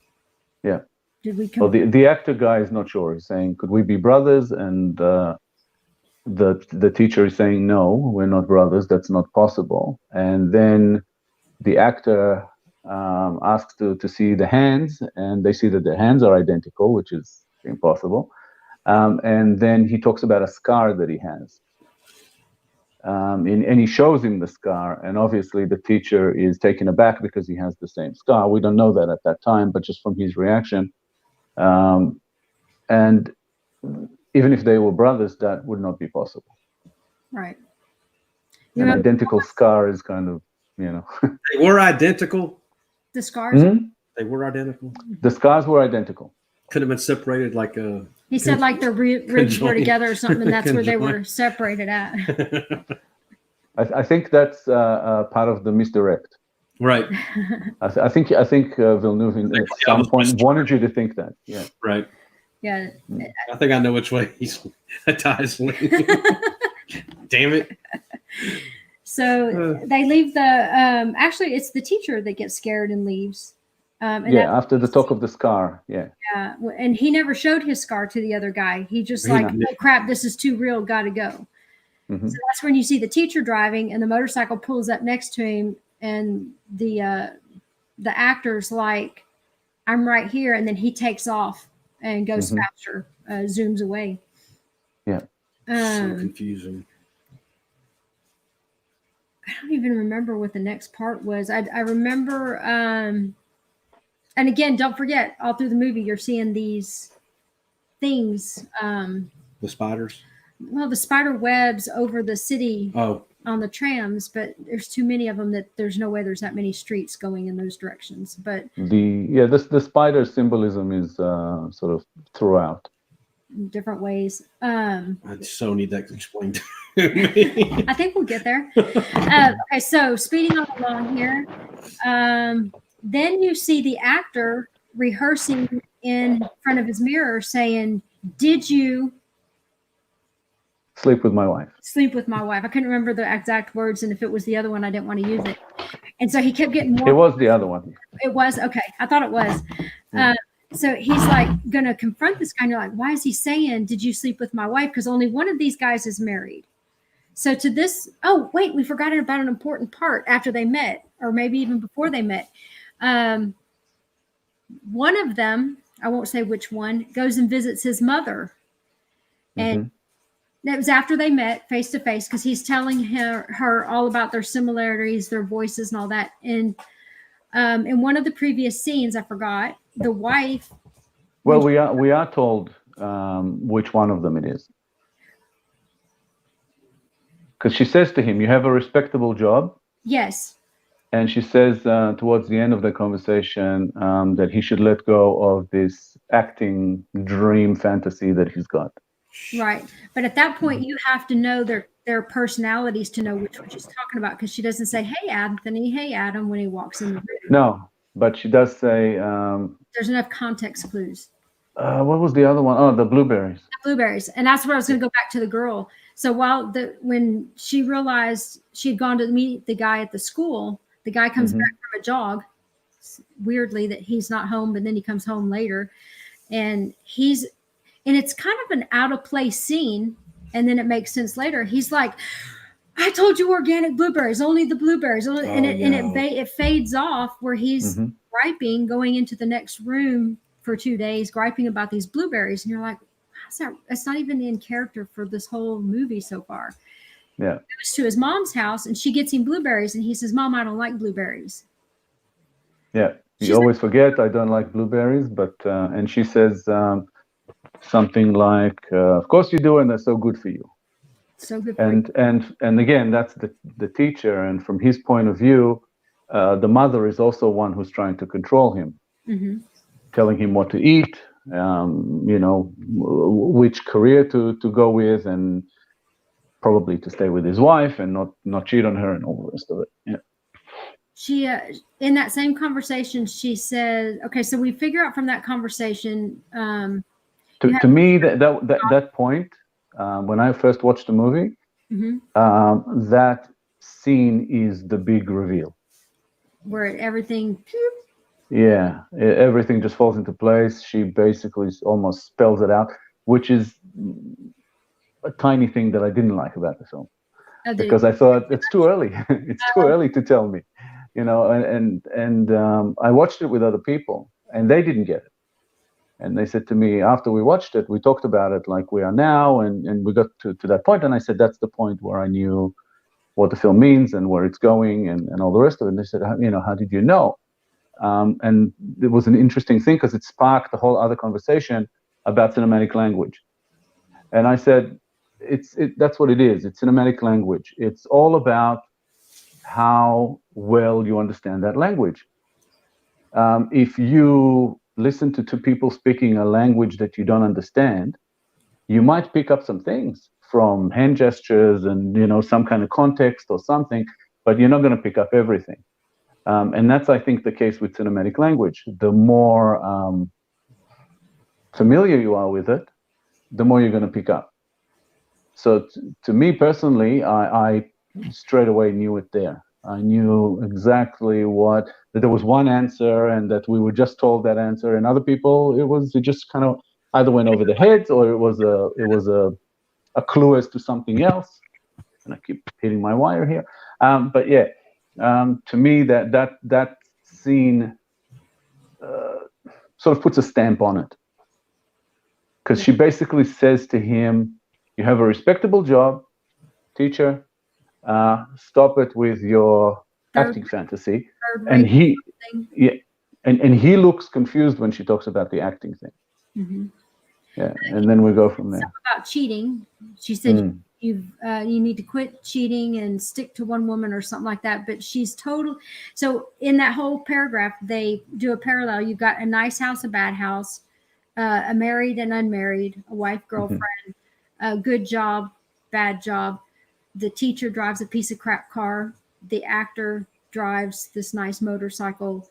Yeah. Did we Well, the actor guy is not sure. He's saying, "Could we be brothers?" And the teacher is saying, "No, we're not brothers. That's not possible." And then the actor asks to see the hands, and they see that their hands are identical, which is impossible. And then he talks about a scar that he has. And he shows him the scar, and obviously the teacher is taken aback because he has the same scar. We don't know that at that time, but just from his reaction. And even if they were brothers, that would not be possible. Right. An identical scar is kind of, They were identical. The scars? Mhm. They were identical. The scars were identical. Could have been separated like a. He said like their ribs were Conjoined. together or something, and that's where they were Conjoined. separated at. I think that's part of the misdirect. Right. I think Villeneuve at some point wanted you to think that. Yeah. Right. Yeah. I think I know which way he's ties leaning. Damn it. So they leave the. Actually, it's the teacher that gets scared and leaves. And Yeah. After the talk of the scar. Yeah. And he never showed his scar to the other guy. He just like, oh crap, this is too real. Got to go. Mhm. So that's when you see the teacher driving, and the motorcycle pulls up next to him, and the actor's like, "I'm right here," and then he takes off and goes faster, zooms away. Yeah. So confusing. I don't even remember what the next part was. I remember, and again, don't forget, all through the movie, you're seeing these things. The spiders. Well, the spider webs over the city Oh. on the trams, but there's too many of them that there's no way there's that many streets going in those directions. But the spider symbolism is sort of throughout. in different ways. I so need that explained to me. I think we'll get there. Okay, so speeding on along here. Then you see the actor rehearsing in front of his mirror saying, "Did you Sleep with my wife." sleep with my wife?" I couldn't remember the exact words, and if it was the other one, I didn't want to use it. And so he kept getting more. It was the other one. It was? Okay. I thought it was. So he's like going to confront this guy. And you're like, why is he saying, "Did you sleep with my wife?" Because only one of these guys is married. So to this, oh, wait, we forgot about an important part after they met, or maybe even before they met. One of them, I won't say which one, goes and visits his mother. And it was after they met face to face, because he's telling her all about their similarities, their voices, and all that. And in one of the previous scenes, I forgot, the wife. Well, we are told which one of them it is, because she says to him, "You have a respectable job." Yes. And she says towards the end of the conversation that he should let go of this acting dream fantasy that he's got. Right. But at that point, you have to know their personalities to know which one she's talking about, because she doesn't say, "Hey, Anthony, hey, Adam," when he walks in the room. No, but she does say... There's enough context clues. What was the other one? Oh, the blueberries. The blueberries. And that's where I was going to go back to the girl. So when she realized she had gone to meet the guy at the school, the guy comes back from a jog. Weirdly, that he's not home, but then he comes home later. And it's kind of an out of place scene. And then it makes sense later. He's like, "I told you organic blueberries, only the blueberries." It fades off where he's griping, going into the next room for 2 days, griping about these blueberries. And you're like, how's that? It's not even in character for this whole movie so far. Yeah. He goes to his mom's house and she gets him blueberries. And he says, "Mom, I don't like blueberries." Yeah. You always forget, "I don't like blueberries." But, and she says something like, "Of course you do, and they're so good for you." So good for you. And again, that's the teacher. And from his point of view, the mother is also one who's trying to control him, telling him what to eat, which career to go with, and probably to stay with his wife and not cheat on her and all the rest of it. Yeah. She in that same conversation, she said, okay, so we figure out from that conversation. To me, that point, when I first watched the movie, that scene is the big reveal. Where everything. Yeah, everything just falls into place. She basically almost spells it out, which is a tiny thing that I didn't like about the film, because I thought it's too early. It's too early to tell me, and I watched it with other people, and they didn't get it. And they said to me, after we watched it, we talked about it like we are now, and we got to that point, and I said, that's the point where I knew what the film means and where it's going and all the rest of it. And they said, how did you know? And it was an interesting thing because it sparked a whole other conversation about cinematic language. And I said, that's what it is. It's cinematic language. It's all about how well you understand that language. If you listen to two people speaking a language that you don't understand, you might pick up some things from hand gestures and some kind of context or something, but you're not going to pick up everything. And that's, I think, the case with cinematic language. The more familiar you are with it, the more you're going to pick up. So to me personally, I straight away knew it there. I knew exactly that there was one answer and that we were just told that answer, and other people, it just kind of either went over the heads or it was a clue as to something else. And I keep hitting my wire here. But yeah, to me, that scene sort of puts a stamp on it. Because she basically says to him, you have a respectable job, teacher, stop it with your acting fantasy. And he looks confused when she talks about the acting thing. Mm-hmm. Yeah, and then we go from there. About cheating, she said you need to quit cheating and stick to one woman or something like that. But she's total. So in that whole paragraph, they do a parallel. You've got a nice house, a bad house, a married and unmarried, a wife, girlfriend, a good job, bad job. The teacher drives a piece of crap car. The actor drives this nice motorcycle.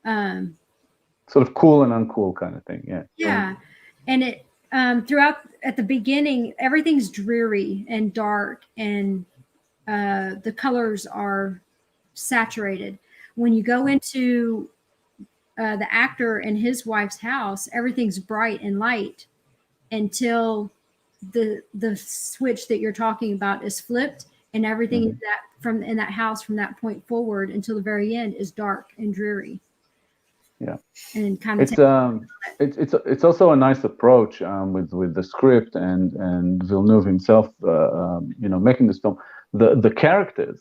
Sort of cool and uncool kind of thing. Yeah. Yeah. And it throughout at the beginning, everything's dreary and dark, and the colors are saturated. When you go into the actor and his wife's house, everything's bright and light until the switch that you're talking about is flipped, and everything in that house from that point forward until the very end is dark and dreary. Yeah, and kind of it's also a nice approach with the script and Villeneuve himself, making this film. The characters,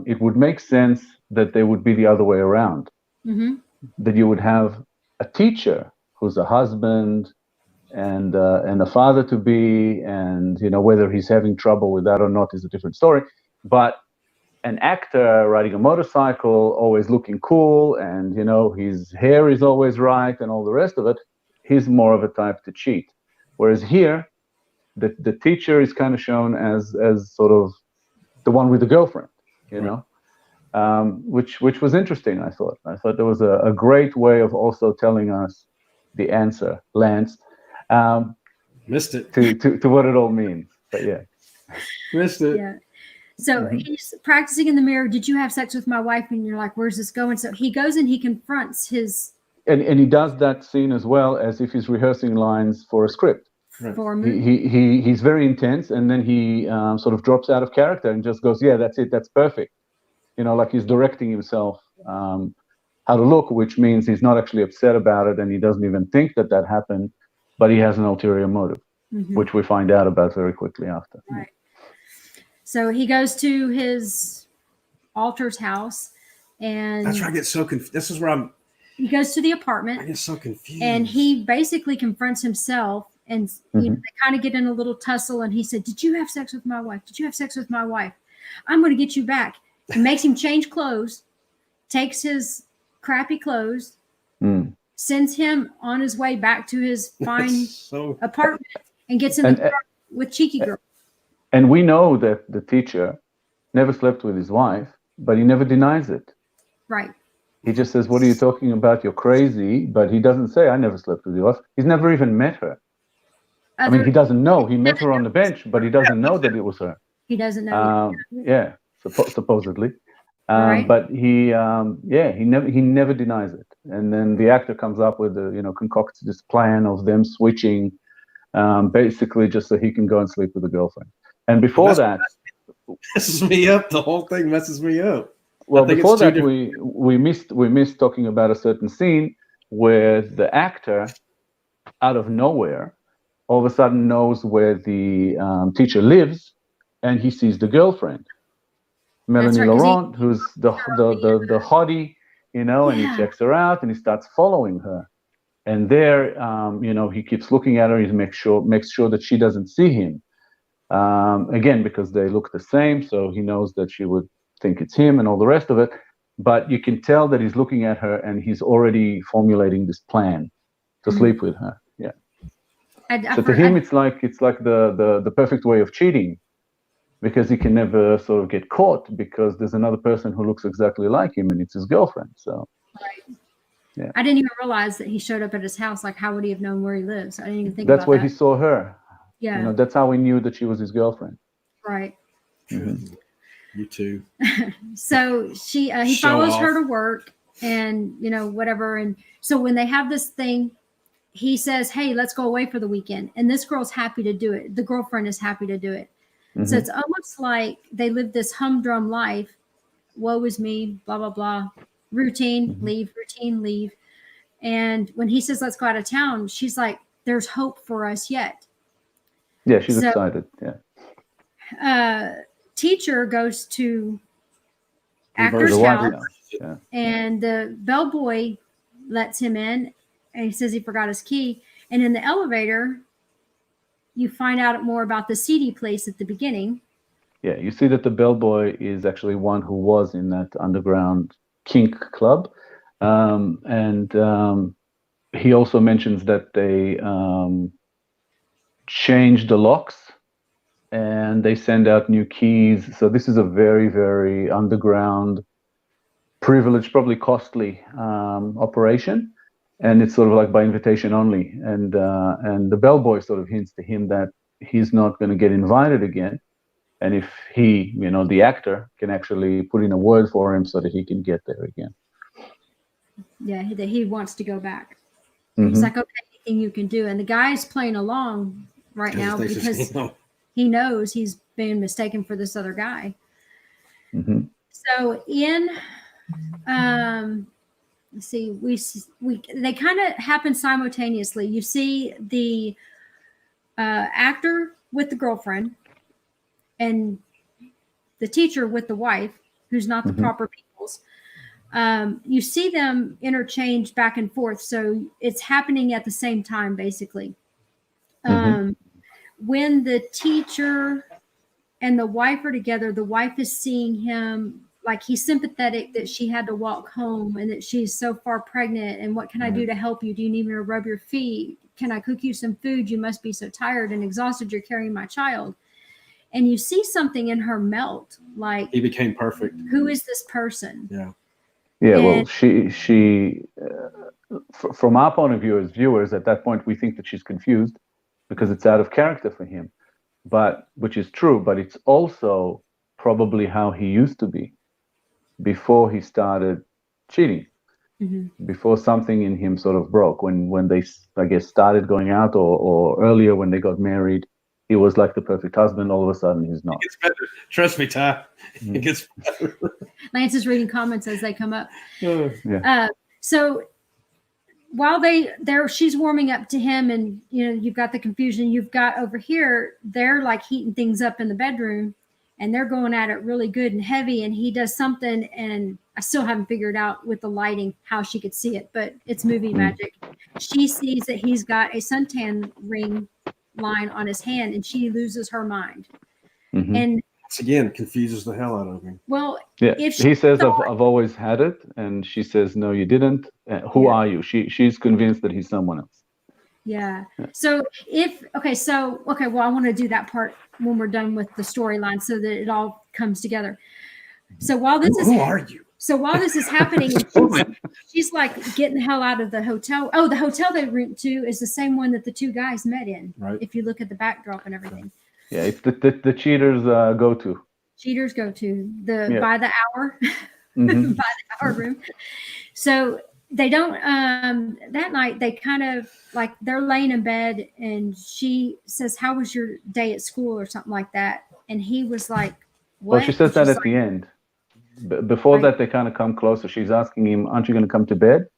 it would make sense that they would be the other way around. Mm-hmm. That you would have a teacher who's a husband and a father to be, and whether he's having trouble with that or not is a different story. But an actor riding a motorcycle, always looking cool, and his hair is always right, and all the rest of it, he's more of a type to cheat. Whereas here, the teacher is kind of shown as sort of the one with the girlfriend, which was interesting. I thought there was a great way of also telling us the answer, Lance. Missed it to what it all means. But yeah, missed it. Yeah. So he's practicing in the mirror. Did you have sex with my wife? And you're like, where's this going? So he goes and he confronts his. And he does that scene as well as if he's rehearsing lines for a script. Right. For a movie. He's very intense, and then he sort of drops out of character and just goes, yeah, that's it, that's perfect. Like he's directing himself how to look, which means he's not actually upset about it, and he doesn't even think that happened, but he has an ulterior motive, which we find out about very quickly after. Right. So he goes to his altar's house, and that's where I get so confused. This is where he goes to the apartment. I get so confused. And he basically confronts himself, and they kind of get in a little tussle. And he said, "Did you have sex with my wife? Did you have sex with my wife? I'm going to get you back." And makes him change clothes, takes his crappy clothes, sends him on his way back to his fine So apartment and gets in the car with cheeky girl. And we know that the teacher never slept with his wife, but he never denies it. Right. He just says, "What are you talking about? You're crazy." But he doesn't say, "I never slept with your wife." He's never even met her. I mean, he doesn't know. He met her on the bench, but he doesn't know that it was her. He doesn't know. Yeah, supposedly. Right. But he never denies it. And then the actor comes up with concocts this plan of them switching, basically just so he can go and sleep with the girlfriend. And before that, messes me up. The whole thing messes me up. well, before that, we missed talking about a certain scene where the actor, out of nowhere, all of a sudden knows where the teacher lives, and he sees the girlfriend, Mélanie right, Laurent, who's the hottie, and he checks her out and he starts following her. And there, he keeps looking at her. He makes sure that she doesn't see him. Again, because they look the same, so he knows that she would think it's him and all the rest of it. But you can tell that he's looking at her and he's already formulating this plan to sleep with her. Yeah. So to him, it's like the perfect way of cheating, because he can never sort of get caught because there's another person who looks exactly like him and it's his girlfriend. So. Right. Yeah. I didn't even realize that he showed up at his house. Like, how would he have known where he lives? I didn't even think that's about where that. he saw her. Yeah. That's how he knew that she was his girlfriend. Right. Mm-hmm. You too. So he follows her to work and, whatever. And so when they have this thing, he says, "Hey, let's go away for the weekend." And this girl's happy to do it. The girlfriend is happy to do it. Mm-hmm. So it's almost like they live this humdrum life. Woe is me, blah, blah, blah. Routine, leave, routine, leave. And when he says, "Let's go out of town," she's like, "There's hope for us yet." Yeah, she's excited. Yeah. Teacher goes to actor's house, and the bellboy lets him in, and he says he forgot his key. And in the elevator, you find out more about the seedy place at the beginning. Yeah, you see that the bellboy is actually one who was in that underground kink club, and he also mentions that they changed the locks and they send out new keys. So this is a very, very underground, privileged, probably costly operation, and it's sort of like by invitation only. And the bellboy sort of hints to him that he's not going to get invited again. And if he, the actor, can actually put in a word for him so that he can get there again. Yeah, that he wants to go back. He's like, "Okay, anything you can do." And the guy's playing along right now because he knows he's being mistaken for this other guy. So in, let's see, they kind of happen simultaneously. You see the actor with the girlfriend and the teacher with the wife, who's not the proper people's. You see them interchange back and forth. So it's happening at the same time, basically. When the teacher and the wife are together, the wife is seeing him like he's sympathetic that she had to walk home and that she's so far pregnant. And what can I do to help you? Do you need me to rub your feet? Can I cook you some food? You must be so tired and exhausted. You're carrying my child. And you see something in her melt, like he became perfect. Who is this person? Yeah. Yeah. Well, she from our point of view as viewers, at that point, we think that she's confused because it's out of character for him, which is true, but it's also probably how he used to be before he started cheating, before something in him sort of broke. When they, I guess, started going out or earlier when they got married, he was like the perfect husband. All of a sudden, he's not. It gets better. Trust me, Ty. It gets better. Lance is reading comments as they come up. Yeah. So while she's warming up to him, and you've got the confusion. You've got over here, they're like heating things up in the bedroom, and they're going at it really good and heavy. And he does something, and I still haven't figured out with the lighting how she could see it, but it's movie magic. She sees that he's got a suntan ring line on his hand, and she loses her mind. And Once again, confuses the hell out of me. Well, Yeah, if she he says, thought- I've always had it. And she says, no, you didn't. Who Yeah. are you? She's convinced that he's someone else. Yeah. So well, I want to do that part when we're done with the storyline so that it all comes together. So while this Who are you? So while this is happening, she's like getting the hell out of the hotel. Oh, the hotel they went to is the same one that the two guys met in. Right. If you look at the backdrop and everything. Yeah, it's the cheaters go to. Cheaters go to the Yeah. by the hour, Mhm. by the hour room. So they don't. That night they kind of like they're laying in bed, and she says, "How was your day at school?" or something like that, and he was like, "What?" Well, she says that She's at the end. Before Right. that, they kind of come closer. She's asking him, "Aren't you going to come to bed?"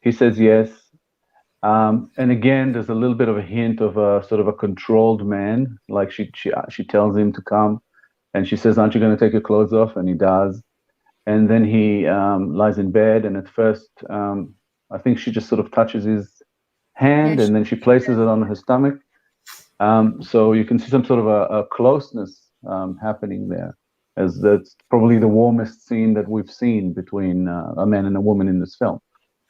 He says yes. And again, there's a little bit of a hint of a sort of a controlled man. Like she tells him to come, and she says, "Aren't you going to take your clothes off?" And he does. And then he lies in bed, and at first, I think she just sort of touches his hand, Yeah, and then she places it on her stomach. So you can see some sort of a closeness happening there, as that's probably the warmest scene that we've seen between a man and a woman in this film.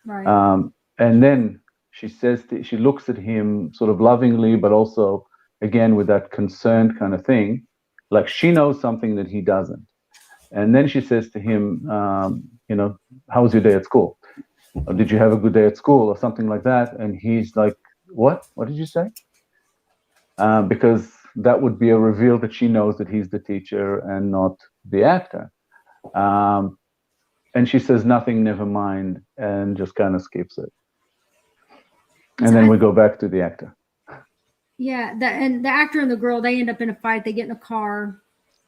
right. And then she says, she looks at him sort of lovingly, but also, again, with that concerned kind of thing, like she knows something that he doesn't. And then she says to him, how was your day at school? Or did you have a good day at school or something like that? And he's like, what? What did you say? Because that would be a reveal that she knows that he's the teacher and not the actor. And she says nothing, never mind, and just kind of skips it. And then we go back to the actor. Yeah, and the actor and the girl, they end up in a fight. They get in a car.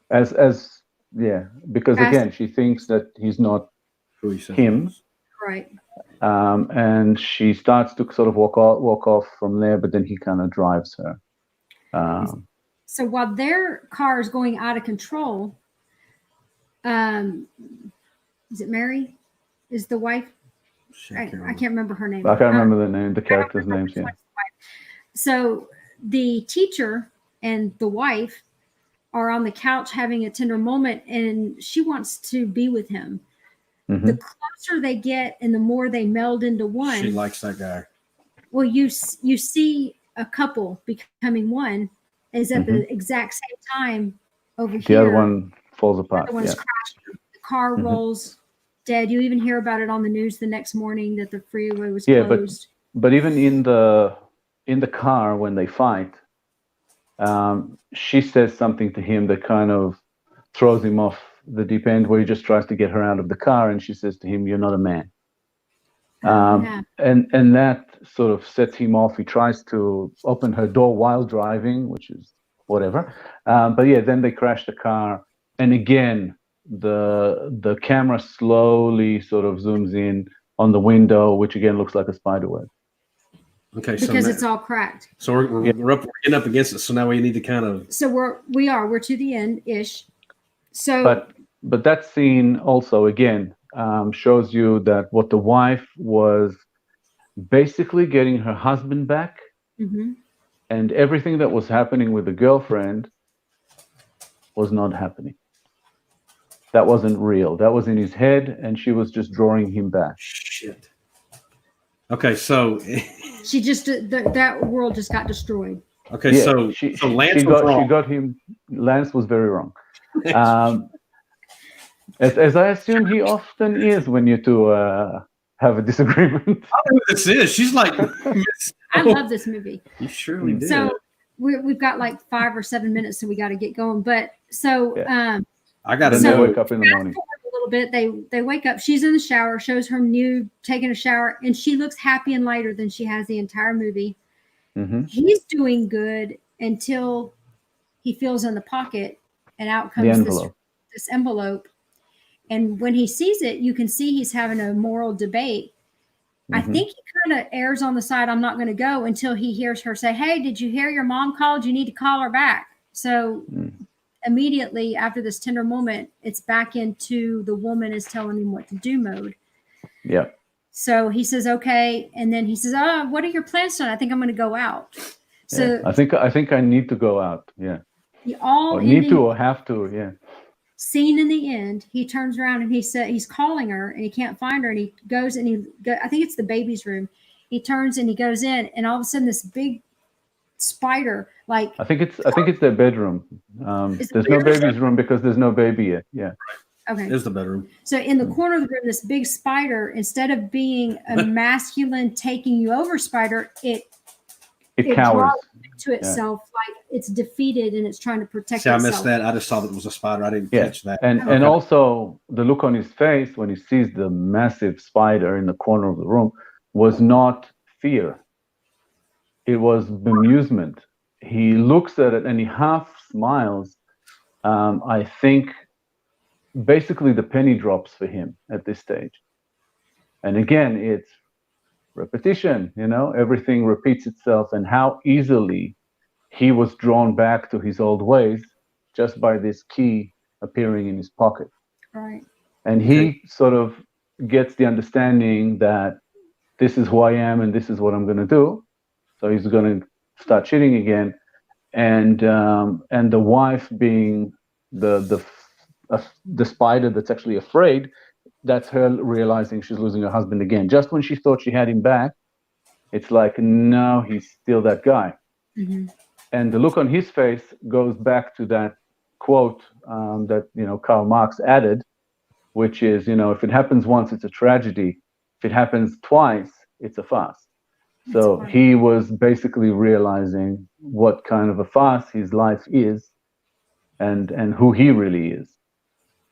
Because again, she thinks that he's not Who he says him. was. Right. And she starts to sort of walk off from there, but then he kind of drives her. So while their car is going out of control, is it Mary? Is the wife? I can't remember her name. I can't remember the characters' names. Yeah. So the teacher and the wife are on the couch having a tender moment, and she wants to be with him. Mm-hmm. The closer they get and the more they meld into one. She likes that guy. Well, you see a couple becoming one is at the exact same time over here. The other one falls apart. The other one's crashing. The car rolls dead. You even hear about it on the news the next morning that the freeway was closed. But even in the car when they fight, she says something to him that kind of throws him off the deep end, where he just tries to get her out of the car, and she says to him, "You're not a man." And that sort of sets him off. He tries to open her door while driving, which is whatever. But yeah, then they crash the car, and again the camera slowly sort of zooms in on the window, which again looks like a spider web. Okay, because it's all cracked. So we're getting up against it. So now we need to kind of. So we're to the end ish. So, but that scene also again shows you that what the wife was basically getting her husband back, and everything that was happening with the girlfriend was not happening. That wasn't real. That was in his head, and she was just drawing him back. Shit. Okay, so she just that world just got destroyed. Okay, yeah, so Lance was wrong. She got him. Lance was very wrong. As I assume he often is when you two have a disagreement. I don't know who this is. She's like, I love this movie. You surely did. So we've got like 5 or 7 minutes, so we got to get going. But so I got to wake up in the morning. A little bit. They wake up. She's in the shower. Shows her nude, taking a shower, and she looks happy and lighter than she has the entire movie. He's doing good until he feels in the pocket, and out comes this envelope. And when he sees it, you can see he's having a moral debate. I think he kind of errs on the side, I'm not going to go, until he hears her say, "Hey, did you hear your mom called? You need to call her back." So immediately after this tender moment, it's back into the woman is telling him what to do mode. Yeah. So he says, okay. And then he says, "Oh, what are your plans tonight? I think I'm going to go out." So I think I need to go out. Yeah. or need to or have to. Yeah. Scene in the end, he turns around and he said he's calling her and he can't find her, and he goes and I think it's the baby's room. He turns and he goes in, and all of a sudden this big spider, like I think it's their bedroom. There's no baby's room because there's no baby yet. Yeah. Okay. There's the bedroom. So in the corner of the room, this big spider, instead of being a masculine taking you over spider, it cowers to itself, like it's defeated and it's trying to protect See, I itself. missed that. I just saw that it was a spider. I didn't catch that. And also the look on his face when he sees the massive spider in the corner of the room was not fear. It was bemusement. He looks at it and he half smiles. I think basically the penny drops for him at this stage. And again, it's repetition, everything repeats itself, and how easily he was drawn back to his old ways just by this key appearing in his pocket. Right. And he sort of gets the understanding that this is who I am and this is what I'm going to do. So he's going to start cheating again. And the wife being the spider that's actually afraid, that's her realizing she's losing her husband again. Just when she thought she had him back, it's like, no, he's still that guy. Mm-hmm. And the look on his face goes back to that quote that Karl Marx added, which is, if it happens once, it's a tragedy. If it happens twice, it's a farce. So he was basically realizing what kind of a farce his life is, and who he really is.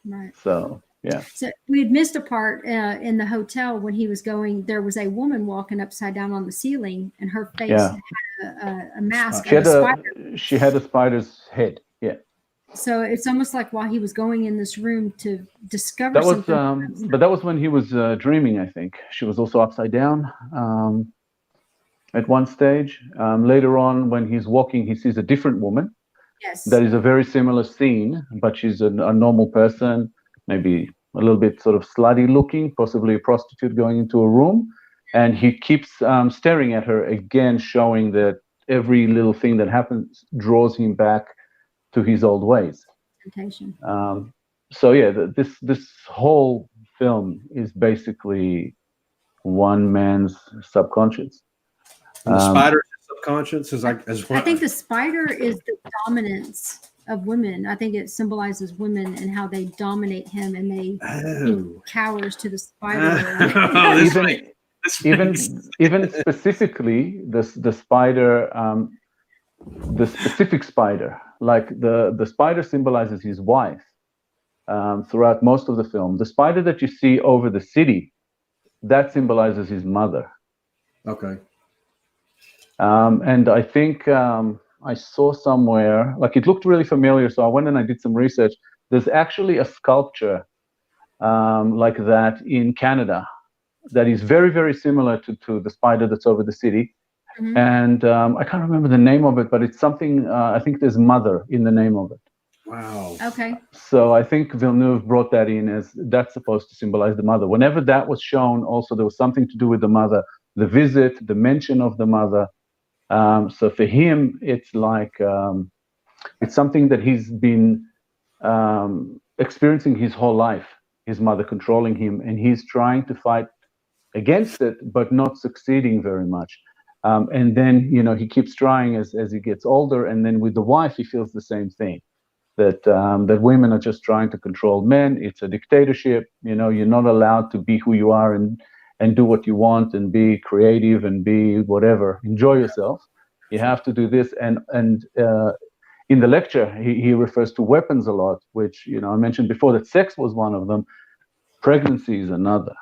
Right. So yeah. So we had missed a part in the hotel when he was going. There was a woman walking upside down on the ceiling, and her face had a mask. She had a spider's head. Yeah. So it's almost like while he was going in this room to discover that was, something. but that was when he was dreaming. I think she was also upside down at one stage. Later on, when he's walking, he sees a different woman. Yes. That is a very similar scene, but she's a normal person, maybe a little bit sort of slutty looking, possibly a prostitute going into a room. And he keeps staring at her again, showing that every little thing that happens draws him back to his old ways. Temptation. So yeah, this whole film is basically one man's subconscious. And the spider is subconscious as well. I think the spider is the dominance of women. I think it symbolizes women and how they dominate him, and he cowers to the spider. Even specifically the spider, the specific spider, like the spider symbolizes his wife throughout most of the film. The spider that you see over the city, that symbolizes his mother. Okay. And I think I saw somewhere, like it looked really familiar, so I went and I did some research. There's actually a sculpture like that in Canada that is very, very similar to the spider that's over the city. Mm-hmm. And I can't remember the name of it, but it's something, I think there's mother in the name of it. Wow. Okay. So I think Villeneuve brought that in as that's supposed to symbolize the mother. Whenever that was shown, also there was something to do with the mother, the visit, the mention of the mother. So for him, it's like it's something that he's been experiencing his whole life, his mother controlling him, and he's trying to fight against it, but not succeeding very much. And then, he keeps trying as he gets older. And then with the wife, he feels the same thing, that women are just trying to control men. It's a dictatorship. You're not allowed to be who you are and do what you want and be creative and be whatever, enjoy yourself. You have to do this. And in the lecture, he refers to weapons a lot, which, I mentioned before that sex was one of them. Pregnancy is another.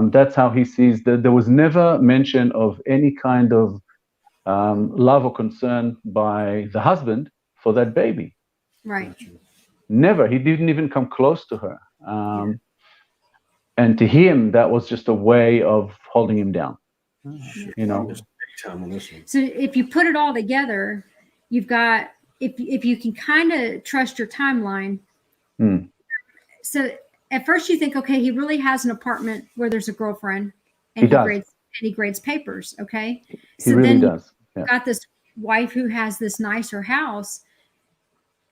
That's how he sees that. There was never mention of any kind of love or concern by the husband for that baby. Right. Never. He didn't even come close to her. And to him, that was just a way of holding him down. So if you put it all together, you've got, if you can kind of trust your timeline. So at first you think, okay, he really has an apartment where there's a girlfriend, and he grades papers. Okay. So he really does. You've got this wife who has this nicer house.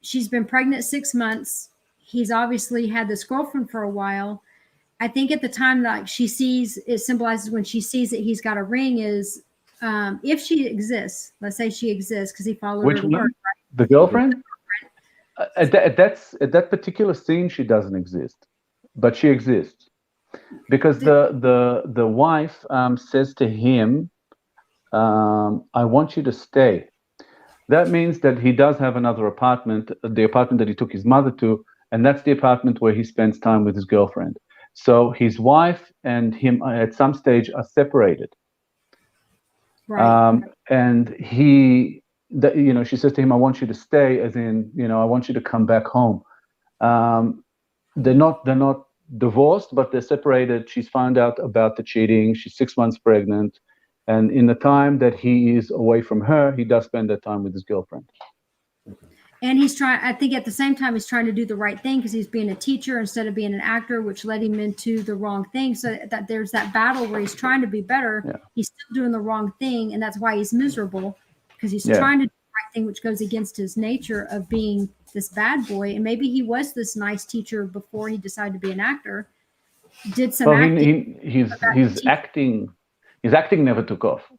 she's been pregnant 6 months. He's obviously had this girlfriend for a while. I think at the time, like she sees, it symbolizes when she sees that he's got a ring is if she exists. Let's say she exists because he followed Which her to one? work. The girlfriend? At that particular scene, she doesn't exist, but she exists because the wife says to him, "I want you to stay." That means that he does have another apartment, the apartment that he took his mother to, and that's the apartment where he spends time with his girlfriend. So his wife and him at some stage are separated. Right. And she says to him, "I want you to stay," as in, I want you to come back home. They're not divorced, but they're separated. She's found out about the cheating. She's 6 months pregnant. And in the time that he is away from her, he does spend that time with his girlfriend. And I think at the same time, he's trying to do the right thing because he's being a teacher instead of being an actor, which led him into the wrong thing. So that there's that battle where he's trying to be better. Yeah. He's still doing the wrong thing. And that's why he's miserable because he's trying to do the right thing, which goes against his nature of being this bad boy. And maybe he was this nice teacher before he decided to be an actor, did some acting. His acting never took off.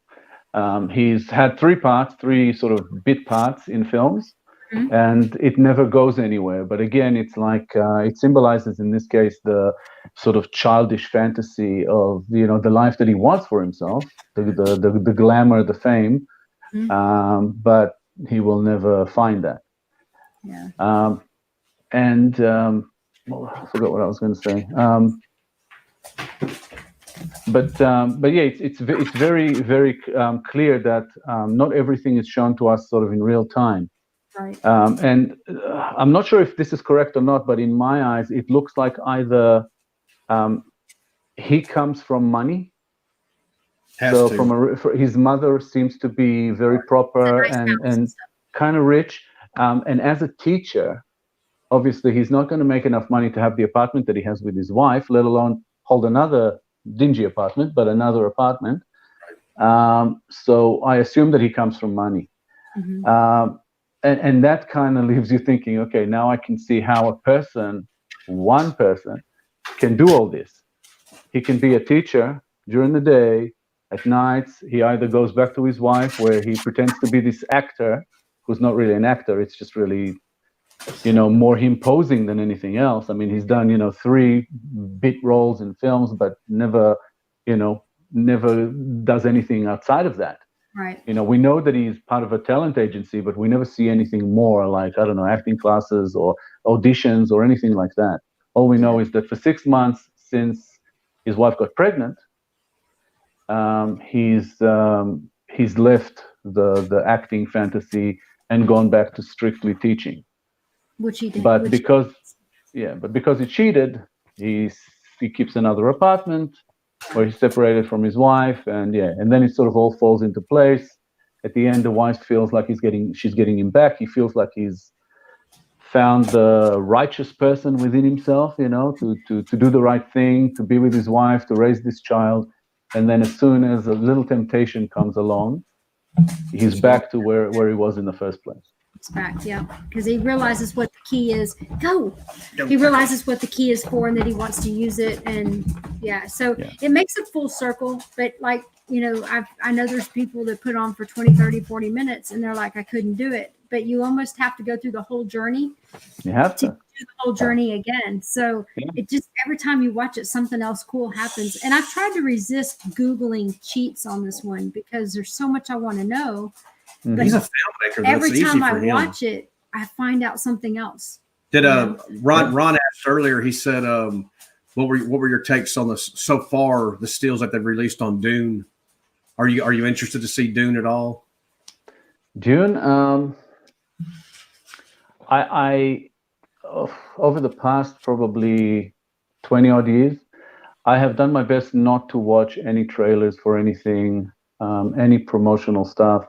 He's had three sort of bit parts in films. Mm-hmm. And it never goes anywhere. But again, it's like it symbolizes in this case the sort of childish fantasy of the life that he wants for himself, the glamour, the fame, but he will never find that. Yeah. I forgot what I was going to say. But yeah, it's very very clear that not everything is shown to us sort of in real time. Right. And I'm not sure if this is correct or not, but in my eyes, it looks like either he comes from money. His mother seems to be very proper and kind of rich. And as a teacher, obviously, he's not going to make enough money to have the apartment that he has with his wife, let alone hold another dingy apartment, but another apartment. So I assume that he comes from money. Mm-hmm. And that kind of leaves you thinking, okay, now I can see how one person, can do all this. He can be a teacher during the day. At nights, he either goes back to his wife where he pretends to be this actor who's not really an actor. It's just really, more him posing than anything else. I mean, he's done, 3 bit roles in films, but never does anything outside of that. Right. We know that he's part of a talent agency, but we never see anything more like, I don't know, acting classes or auditions or anything like that. All we know is that for 6 months since his wife got pregnant, he's left the acting fantasy and gone back to strictly teaching. Which he did. But because he cheated, he keeps another apartment where he's separated from his wife, and then it sort of all falls into place. At the end, the wife feels like she's getting him back. He feels like he's found the righteous person within himself, to do the right thing, to be with his wife, to raise this child. And then as soon as a little temptation comes along, he's back to where he was in the first place. It's back, yeah, because he realizes what the key is. He realizes what the key is for and that he wants to use it. And it makes a full circle. But like, I know there's people that put on for 20, 30, 40 minutes and they're like, I couldn't do it. But you almost have to go through the whole journey. You have to do the whole journey again. So it just, every time you watch it, something else cool happens. And I've tried to resist Googling cheats on this one because there's so much I want to know. But he's a filmmaker. Every time I watch it, I find out something else. Did Ron asked earlier? He said, "What were your takes on this so far? The stills that they've released on Dune. Are you interested to see Dune at all?" Dune. I over the past probably 20 odd years, I have done my best not to watch any trailers for anything, any promotional stuff.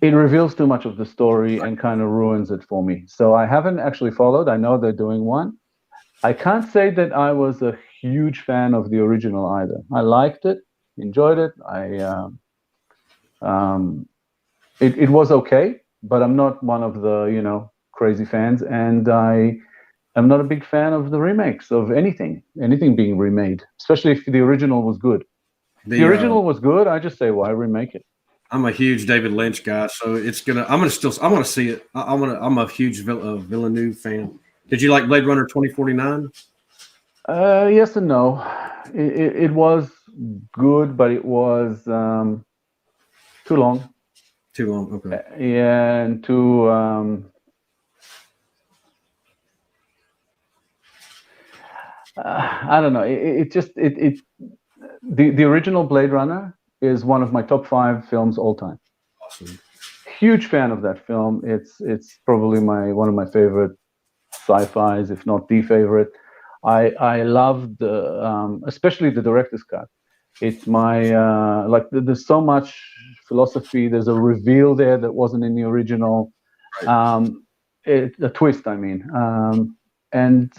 It reveals too much of the story and kind of ruins it for me. So I haven't actually followed. I know they're doing one. I can't say that I was a huge fan of the original either. I liked it, enjoyed it. It was okay, but I'm not one of the, crazy fans, and I am not a big fan of the remakes of anything being remade, especially if the original was good. The original was good. I just say, why remake it? I'm a huge David Lynch guy, so I want to see it. I'm a huge Villeneuve fan. Did you like Blade Runner 2049? Yes and no. It was good, but it was too long. Too long. Okay. Yeah, and too. I don't know. The original Blade Runner is one of my top 5 films all time. Awesome. Huge fan of that film. It's probably one of my favorite sci-fis, if not the favorite. I love especially the director's cut. It's my there's so much philosophy. There's a reveal there that wasn't in the original. Right. A twist, I mean, and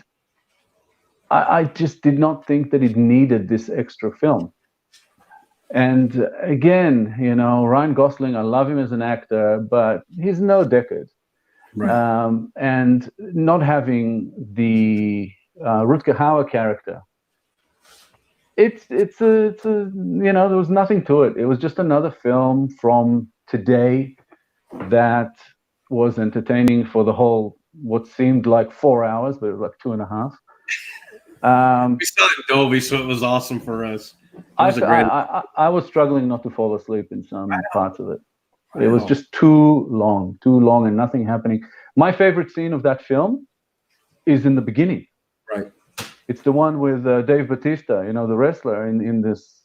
I just did not think that it needed this extra film. And again, Ryan Gosling, I love him as an actor, but he's no Deckard. Right. And not having the Rutger Hauer character, there was nothing to it. It was just another film from today that was entertaining for the whole, what seemed like 4 hours, but it was like 2.5. We saw it in Dolby, so it was awesome for us. I was struggling not to fall asleep in some parts of it. It was just too long, and nothing happening. My favorite scene of that film is in the beginning. Right. It's the one with Dave Bautista, the wrestler in this.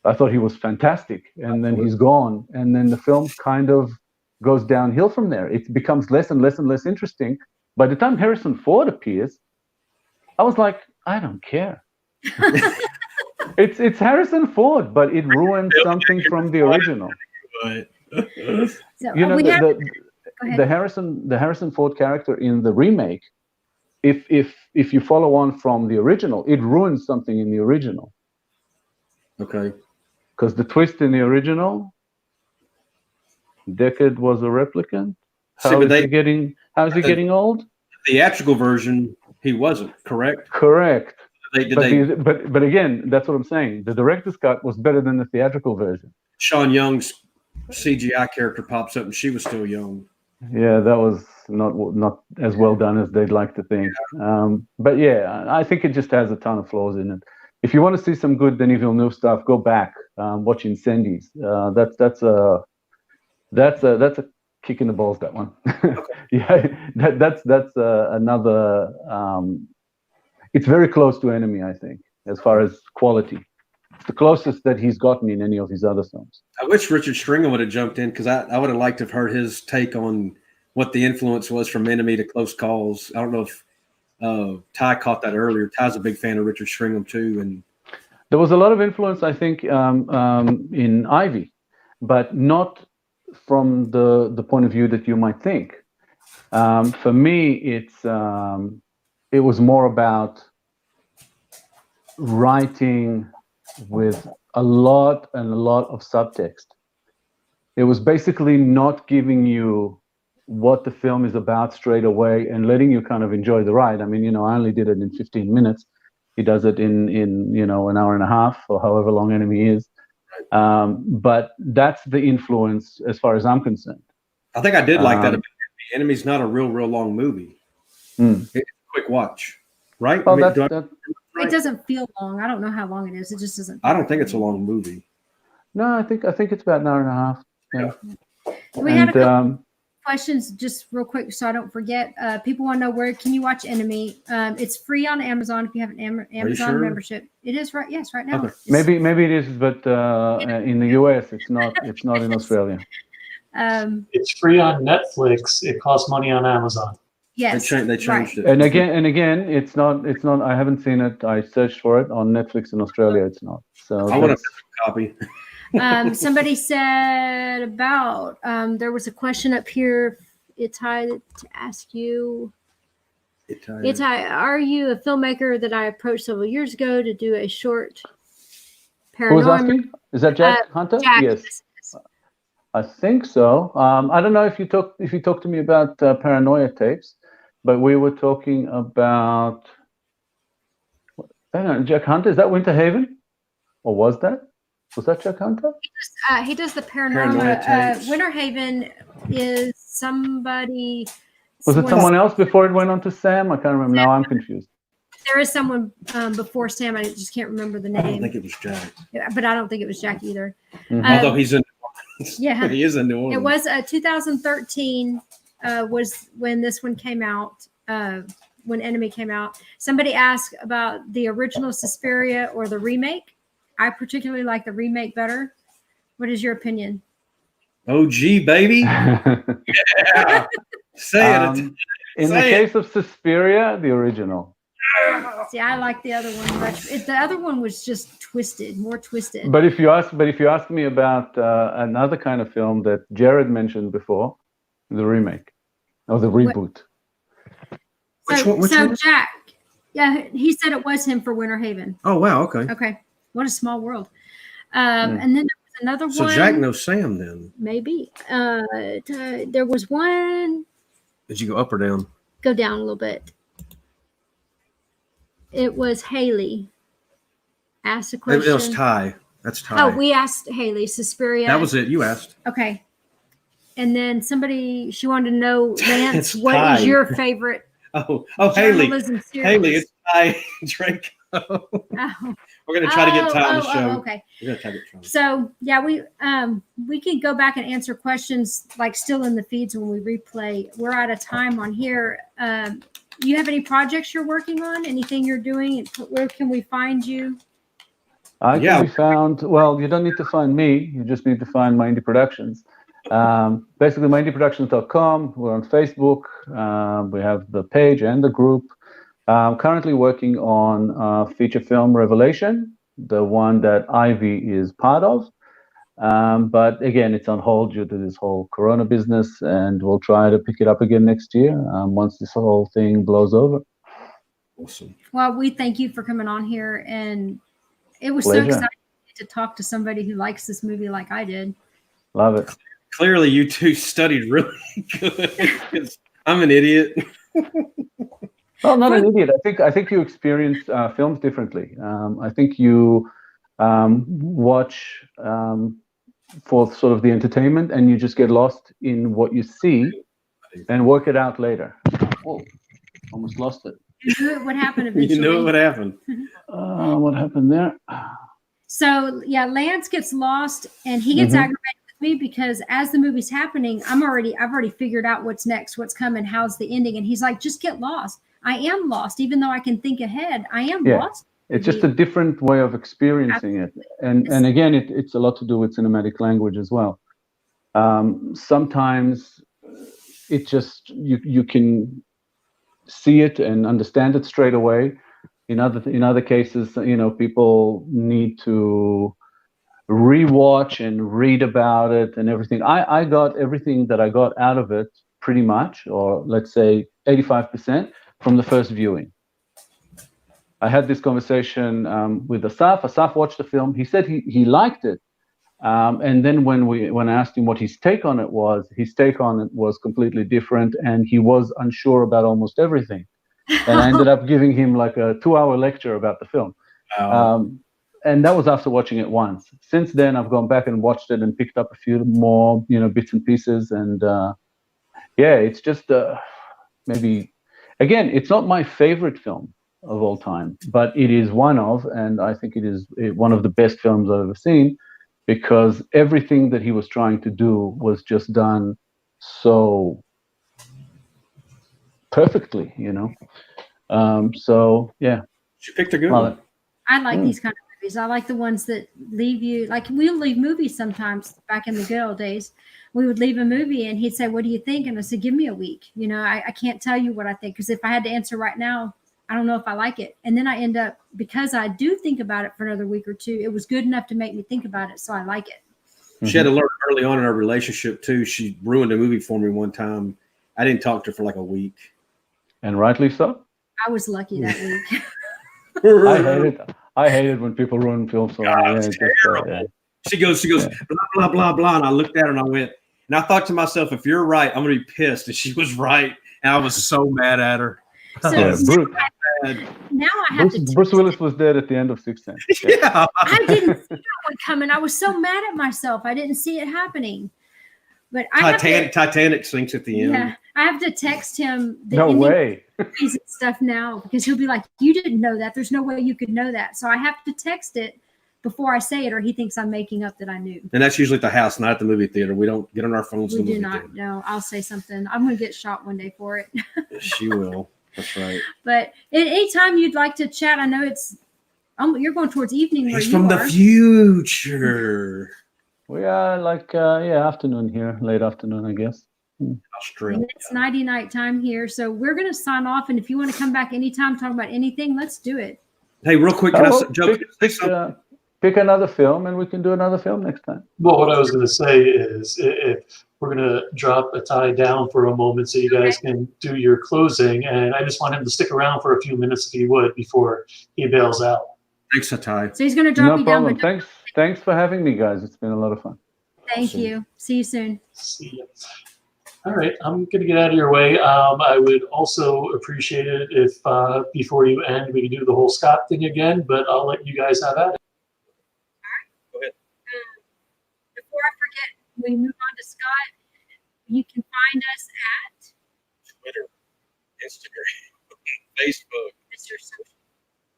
I thought he was fantastic, and then he's gone, and then the film kind of goes downhill from there. It becomes less and less and less interesting. By the time Harrison Ford appears, I was like, I don't care. It's Harrison Ford, but it ruins something from the original. So, the Harrison Ford character in the remake, if you follow on from the original, it ruins something in the original. Okay. Because the twist in the original, Deckard was a replicant. How is he getting old? The theatrical version, he wasn't, correct? Correct. But again, that's what I'm saying. The director's cut was better than the theatrical version. Sean Young's CGI character pops up, and she was still young. Yeah, that was not as well done as they'd like to think. But yeah, I think it just has a ton of flaws in it. If you want to see some good Denis Villeneuve stuff, go back, watch Incendies. That's a kick in the balls. That one. Okay. Yeah, that's another. It's very close to Enemy, I think, as far as quality. It's the closest that he's gotten in any of his other films. I wish Richard Stringer would have jumped in, because I would have liked to have heard his take on what the influence was from Enemy to Close Calls. I don't know if Ty caught that earlier. Ty's a big fan of Richard Stringer too, and there was a lot of influence, I think, in Ivy, but not from the point of view that you might think. For me, it was more about writing with a lot of subtext. It was basically not giving you what the film is about straight away and letting you kind of enjoy the ride. I mean, I only did it in 15 minutes. He does it in an hour and a half, or however long Enemy is. But that's the influence as far as I'm concerned. I think I did like that. Enemy's not a real long movie. It's a quick watch, right? Well, it doesn't feel long. I don't know how long it is. It just doesn't. I don't think it's a long movie. No, I think it's about an hour and a half. Yeah. We had a couple questions just real quick, so I don't forget. People want to know, where can you watch Enemy? It's free on Amazon if you have an Amazon membership. It is right. Yes, right now. Okay. Maybe it is, but in the US, it's not in Australia. It's free on Netflix. It costs money on Amazon. Yes, they changed it. And again, it's not. I haven't seen it. I searched for it on Netflix in Australia. It's not. So I want a copy. Somebody said about there was a question up here, Itai, to ask you. Itai, are you a filmmaker that I approached several years ago to do a short paranormal? Who was asking? Is that Jack Hunter? Jack, yes. I think so. I don't know if you talked to me about Paranoia tapes, but we were talking about. Hang on, Jack Hunter. Is that Winter Haven, or was that? Was that Jack Hunter? He does the Paranoia paranormal. tapes. Winter Haven is somebody. Was it someone else before it went on to Sam? I can't remember. Now I'm confused. There is someone before Sam. I just can't remember the I don't name. think it was Jack. But I don't think it was Jack either. Although he's in New Orleans. Yeah. He is in New Orleans. It was 2013 was when this one came out, when Enemy came out. Somebody asked about the original Suspiria or the remake. I particularly like the remake better. What is your opinion? OG, baby. Yeah. Say it. In the case of Suspiria, the original. See, I like the other one, but the other one was just more twisted. But if you ask me about another kind of film that Jared mentioned before, the remake or the reboot. Which one? Jack, yeah, he said it was him for Winter Haven. Oh wow, okay. Okay, what a small world. And then there was another one. So Jack knows Sam then. Maybe. There was one. Did you go up or down? Go down a little bit. It was Haley. Asked a question. It was Ty. That's Ty. Oh, we asked Haley, Suspiria. That was it. You asked. Okay. And then she wanted to know, Lance, what Ty. is your favorite Oh, Haley. journalism series? Haley, it's Ty Draco. Oh. We're gonna try to get Ty on the show. Okay. We're gonna try to get Ty. So yeah, we can go back and answer questions like still in the feeds when we replay. We're out of time on here. You have any projects you're working on? Anything you're doing? Where can we find you? I can be found. Well, you don't need to find me. You just need to find My Indie Productions. Basically, myindieproductions.com. We're on Facebook. We have the page and the group. Currently working on feature film Revelation, the one that Ivy is part of. But again, it's on hold due to this whole Corona business, and we'll try to pick it up again next year once this whole thing blows over. Awesome. Well, we thank you for coming on here, and it was Pleasure. so exciting to talk to somebody who likes this movie like I did. Love it. Clearly, you two studied really good. 'Cause I'm an idiot. Well, not an idiot. I think you experience films differently. I think you watch for sort of the entertainment, and you just get lost in what you see and work it out later. Oh, almost lost it. You knew it would happen eventually. You knew it would happen. What happened there? So yeah, Lance gets lost, and he gets aggravated with me because as the movie's happening, I've already figured out what's next, what's coming, how's the ending, and he's like, just get lost. I am lost, even though I can think ahead. I am lost. It's just a different way of experiencing it, and again, it's a lot to do with cinematic language as well. Sometimes it just you can see it and understand it straight away. In other cases, people need to rewatch and read about it and everything. I got everything that I got out of it pretty much, or let's say 85% from the first viewing. I had this conversation with Asaf. Asaf watched the film. He said he liked it. And then when I asked him what his take on it was completely different, and he was unsure about almost everything. And I ended up giving him like a 2-hour lecture about the film. And that was after watching it once. Since then, I've gone back and watched it and picked up a few more, bits and pieces. And it's just maybe, again, it's not my favorite film of all time, but it is and I think it is one of the best films I've ever seen, because everything that he was trying to do was just done so perfectly, So yeah. You picked a good one. I like these kind of movies. I like the ones that leave you, like we'll leave movies sometimes back in the good old days. We would leave a movie and he'd say, what do you think? And I said, give me a week. I can't tell you what I think, because if I had to answer right now, I don't know if I like it. And then I end up, because I do think about it for another week or two, it was good enough to make me think about it. So I like it. She had to learn early on in our relationship too. She ruined a movie for me one time. I didn't talk to her for like a week. And rightly so. I was lucky that week. I hate it when people ruin films. So God, it's terrible. She goes, blah, blah, blah, blah. And I looked at her and I went, and I thought to myself, if you're right, I'm going to be pissed. And she was right. And I was so mad at her. So Yeah, now I have to. Bruce Willis was dead at the end of Sixth Sense. Yeah. I didn't see that one coming. I was so mad at myself. I didn't see it happening. But Titanic sinks at the end. Yeah, I have to text him the No ending way. movies and stuff now because he'll be like, "You didn't know that. There's no way you could know that." So I have to text it before I say it, or he thinks I'm making up that I knew. And that's usually at the house, not at the movie theater. We don't get on our phones. We in the do movie not. theater. No, I'll say something. I'm going to get shot one day for it. She will. That's right. But at any time you'd like to chat, I know it's you're going towards evening. Where He's you from are. the future. We are like afternoon here, late afternoon, I guess. Australia. And it's nighty night time here, so we're going to sign off. And if you want to come back anytime, talk about anything, let's do it. Hey, real quick, can I say, pick another film, and we can do another film next time. Well, what I was going to say is if we're going to drop Itai down for a moment so you guys can do your closing, and I just want him to stick around for a few minutes if he would before he bails out. Thanks, Itai. So he's going to drop No you problem. down. Thanks for having me, guys. It's been a lot of fun. Thank you. See you soon. See ya. All right, I'm going to get out of your way. I would also appreciate it if before you end, we could do the whole Scott thing again, but I'll let you guys have at it. Go ahead. Before I forget, we move on to Scott. You can find us at Twitter, Instagram, Facebook. Mr. Social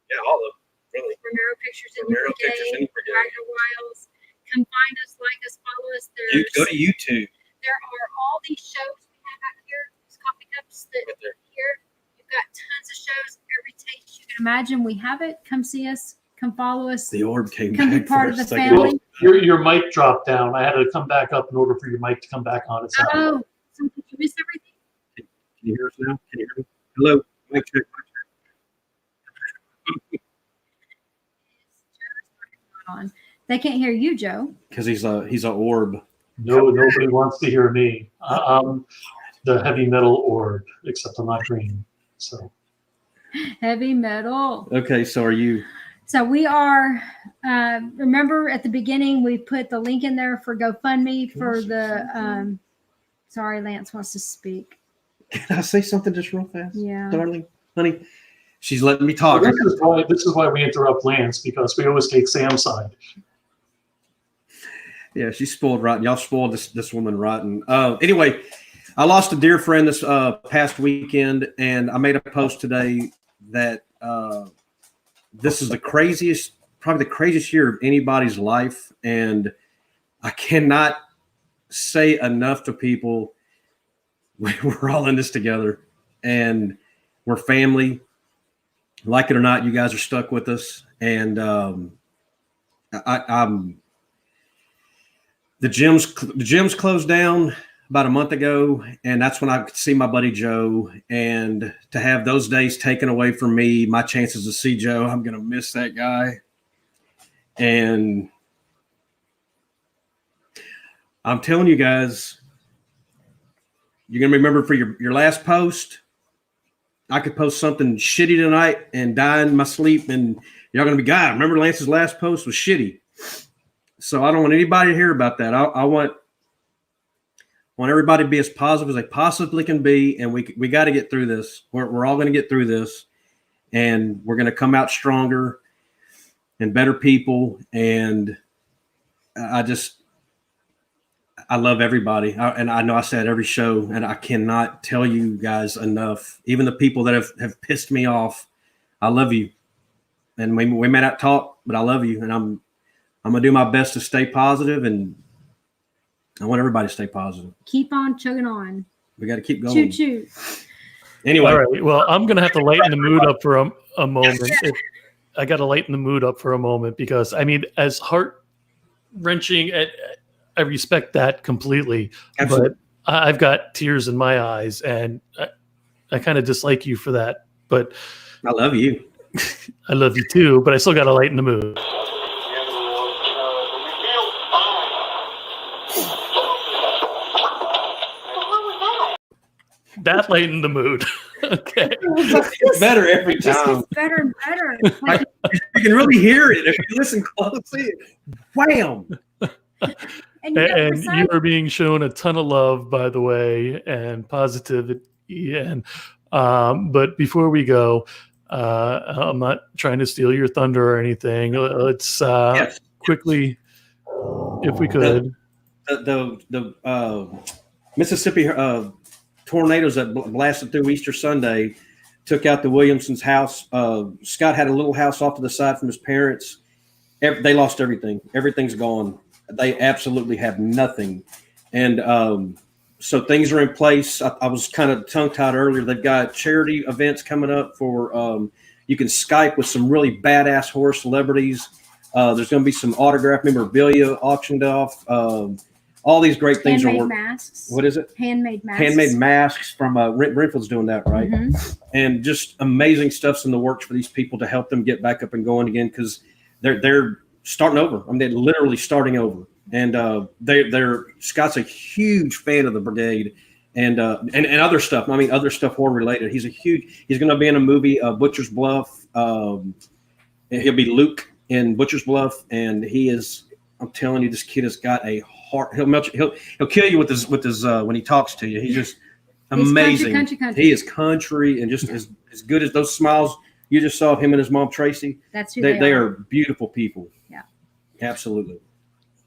Yeah, all of them, really. Romero Pictures and Romero Pictures and Wagner Wiles. Come find us, like us, follow us. Go to YouTube. There are all these shows we have out here, these coffee cups that Right there. here. You've got tons of shows, every taste you can imagine. We have it. Come see us. Come follow us. The orb came Come be back part for of a the second. family. Your mic dropped down. I had to come back up in order for your mic to come back on. Oh, so did you miss everything? Can you hear us now? Can you hear me? Hello? Mic check. On. They can't hear you, Joe. Because he's a orb. No, nobody wants to hear me. I'm the heavy metal orb, except I'm not green. So Heavy metal. Okay, so are you? So we are, remember at the beginning, we put the link in there for GoFundMe for the, sorry, Lance wants to speak. Can I say something just real fast? Yeah. Darling, honey, she's letting me talk. this is why we interrupt Lance, because we always take Sam's side. Yeah, she's spoiled rotten. Y'all spoiled this woman rotten. Anyway, I lost a dear friend this past weekend, and I made a post today that this is probably the craziest year of anybody's life, and I cannot say enough to people. We're all in this together, and we're family. Like it or not, you guys are stuck with us, and I'm. The gyms closed down about a month ago, and that's when I could see my buddy Joe. And to have those days taken away from me, my chances to see Joe, I'm going to miss that guy. And I'm telling you guys, you're going to remember for your last post. I could post something shitty tonight and die in my sleep, and y'all going to be, God, remember Lance's last post was shitty. So I don't want anybody to hear about that. I want everybody to be as positive as they possibly can be, and we got to get through this. We're all going to get through this, and we're going to come out stronger and better people. And I love everybody, and I know I said every show, and I cannot tell you guys enough. Even the people that have pissed me off, I love you, and we may not talk, but I love you, and I'm going to do my best to stay positive, and I want everybody to stay positive. Keep on chugging on. We got to keep going. Choo choo. Anyway. All right. Well, I'm going to have to lighten the mood up for a moment. I got to lighten the mood up for a moment because, I mean, as heart-wrenching, I respect that completely. Absolutely. But I've got tears in my eyes, and I kind of dislike you for that. But I love you. I love you too, but I still got to lighten the mood. That lightened the mood. Okay. It's better every time. It's better and better. Like, You can really hear it if you listen closely. Wham! And you got And beside you are being shown a ton of love, by the way, and positivity. And but before we go, I'm not trying to steal your thunder or anything. Let's Yes. quickly, if we could. The Mississippi tornadoes that blasted through Easter Sunday took out the Williamsons' house. Scott had a little house off to the side from his parents. They lost everything. Everything's gone. They absolutely have nothing. And so things are in place. I was kind of tongue-tied earlier. They've got charity events coming up for you can Skype with some really badass horror celebrities. There's going to be some autographed memorabilia auctioned off. All these great things handmade are masks. What is it? Handmade masks. Handmade masks from Renfield's doing that, right? Mhm. And just amazing stuff's in the works for these people to help them get back up and going again, because they're starting over. I mean, they're literally starting over. And they're Scott's a huge fan of the brigade and other stuff. I mean, other stuff horror related. He's going to be in a movie, Butcher's Bluff. He'll be Luke in Butcher's Bluff, and I'm telling you, this kid has got a heart. He'll kill you with his when he talks to you. He's just amazing. Country. He is country and just as good as those smiles you just saw of him and his mom Tracy. That's who They are beautiful people. Yeah, absolutely.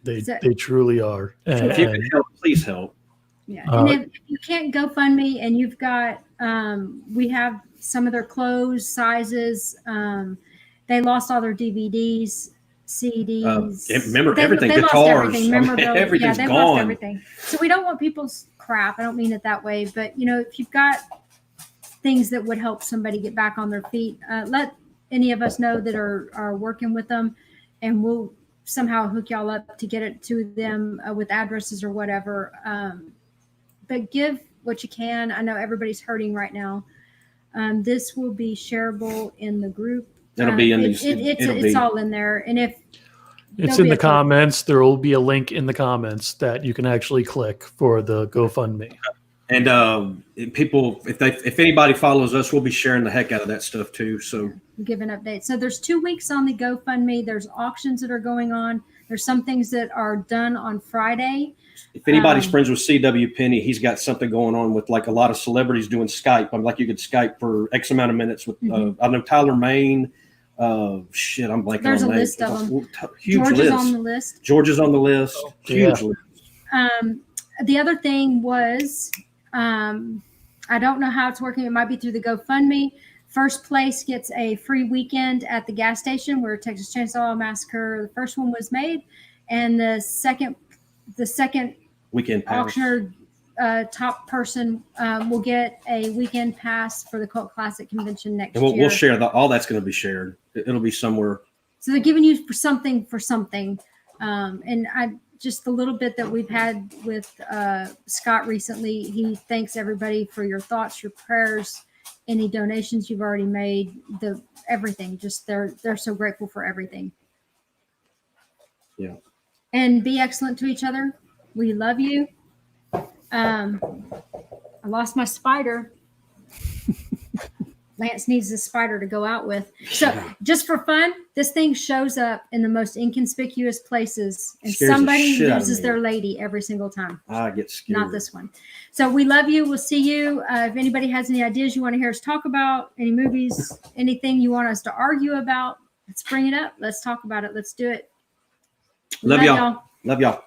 They truly are. If you can help, please help. Yeah, and if you can't GoFundMe, and you've got, we have some of their clothes, sizes. They lost all their DVDs, CDs. Remember everything, they guitars. lost everything. Memorabilia. Everything's they gone. lost everything. So we don't want people's crap. I don't mean it that way, but if you've got things that would help somebody get back on their feet, let any of us know that are working with them, and we'll somehow hook y'all up to get it to them with addresses or whatever. But give what you can. I know everybody's hurting right now. This will be shareable in the group. It'll be in these. It's all in there. And if it's in the comments, there will be a link in the comments that you can actually click for the GoFundMe. And people, if anybody follows us, we'll be sharing the heck out of that stuff too. So give an update. So there's 2 weeks on the GoFundMe. There's auctions that are going on. There's some things that are done on Friday. If anybody's friends with C.W. Penny, he's got something going on with like a lot of celebrities doing Skype. I'm like, you could Skype for X amount of minutes with, I know Tyler Maine. I'm blanking. There's on a list of them. Huge George list. is on the list. George is on the list. Huge list. The other thing was, I don't know how it's working. It might be through the GoFundMe. First place gets a free weekend at the gas station where Texas Chainsaw Massacre, the first one, was made, and the second weekend pass. auctioneer top person will get a weekend pass for the Cult Classic Convention next year. We'll share all that's going to be shared. It'll be somewhere. So they're giving you for something. And just the little bit that we've had with Scott recently, he thanks everybody for your thoughts, your prayers, any donations you've already made, everything. Just they're so grateful for everything. Yeah. And be excellent to each other. We love you. I lost my spider. Lance needs a spider to go out with. So just for fun, this thing shows up in the most inconspicuous places, and somebody uses their lady every single time. I get scared. Not this one. So we love you. We'll see you. If anybody has any ideas you want to hear us talk about, any movies, anything you want us to argue about, let's bring it up. Let's talk about it. Let's do it. Love y'all. Love y'all.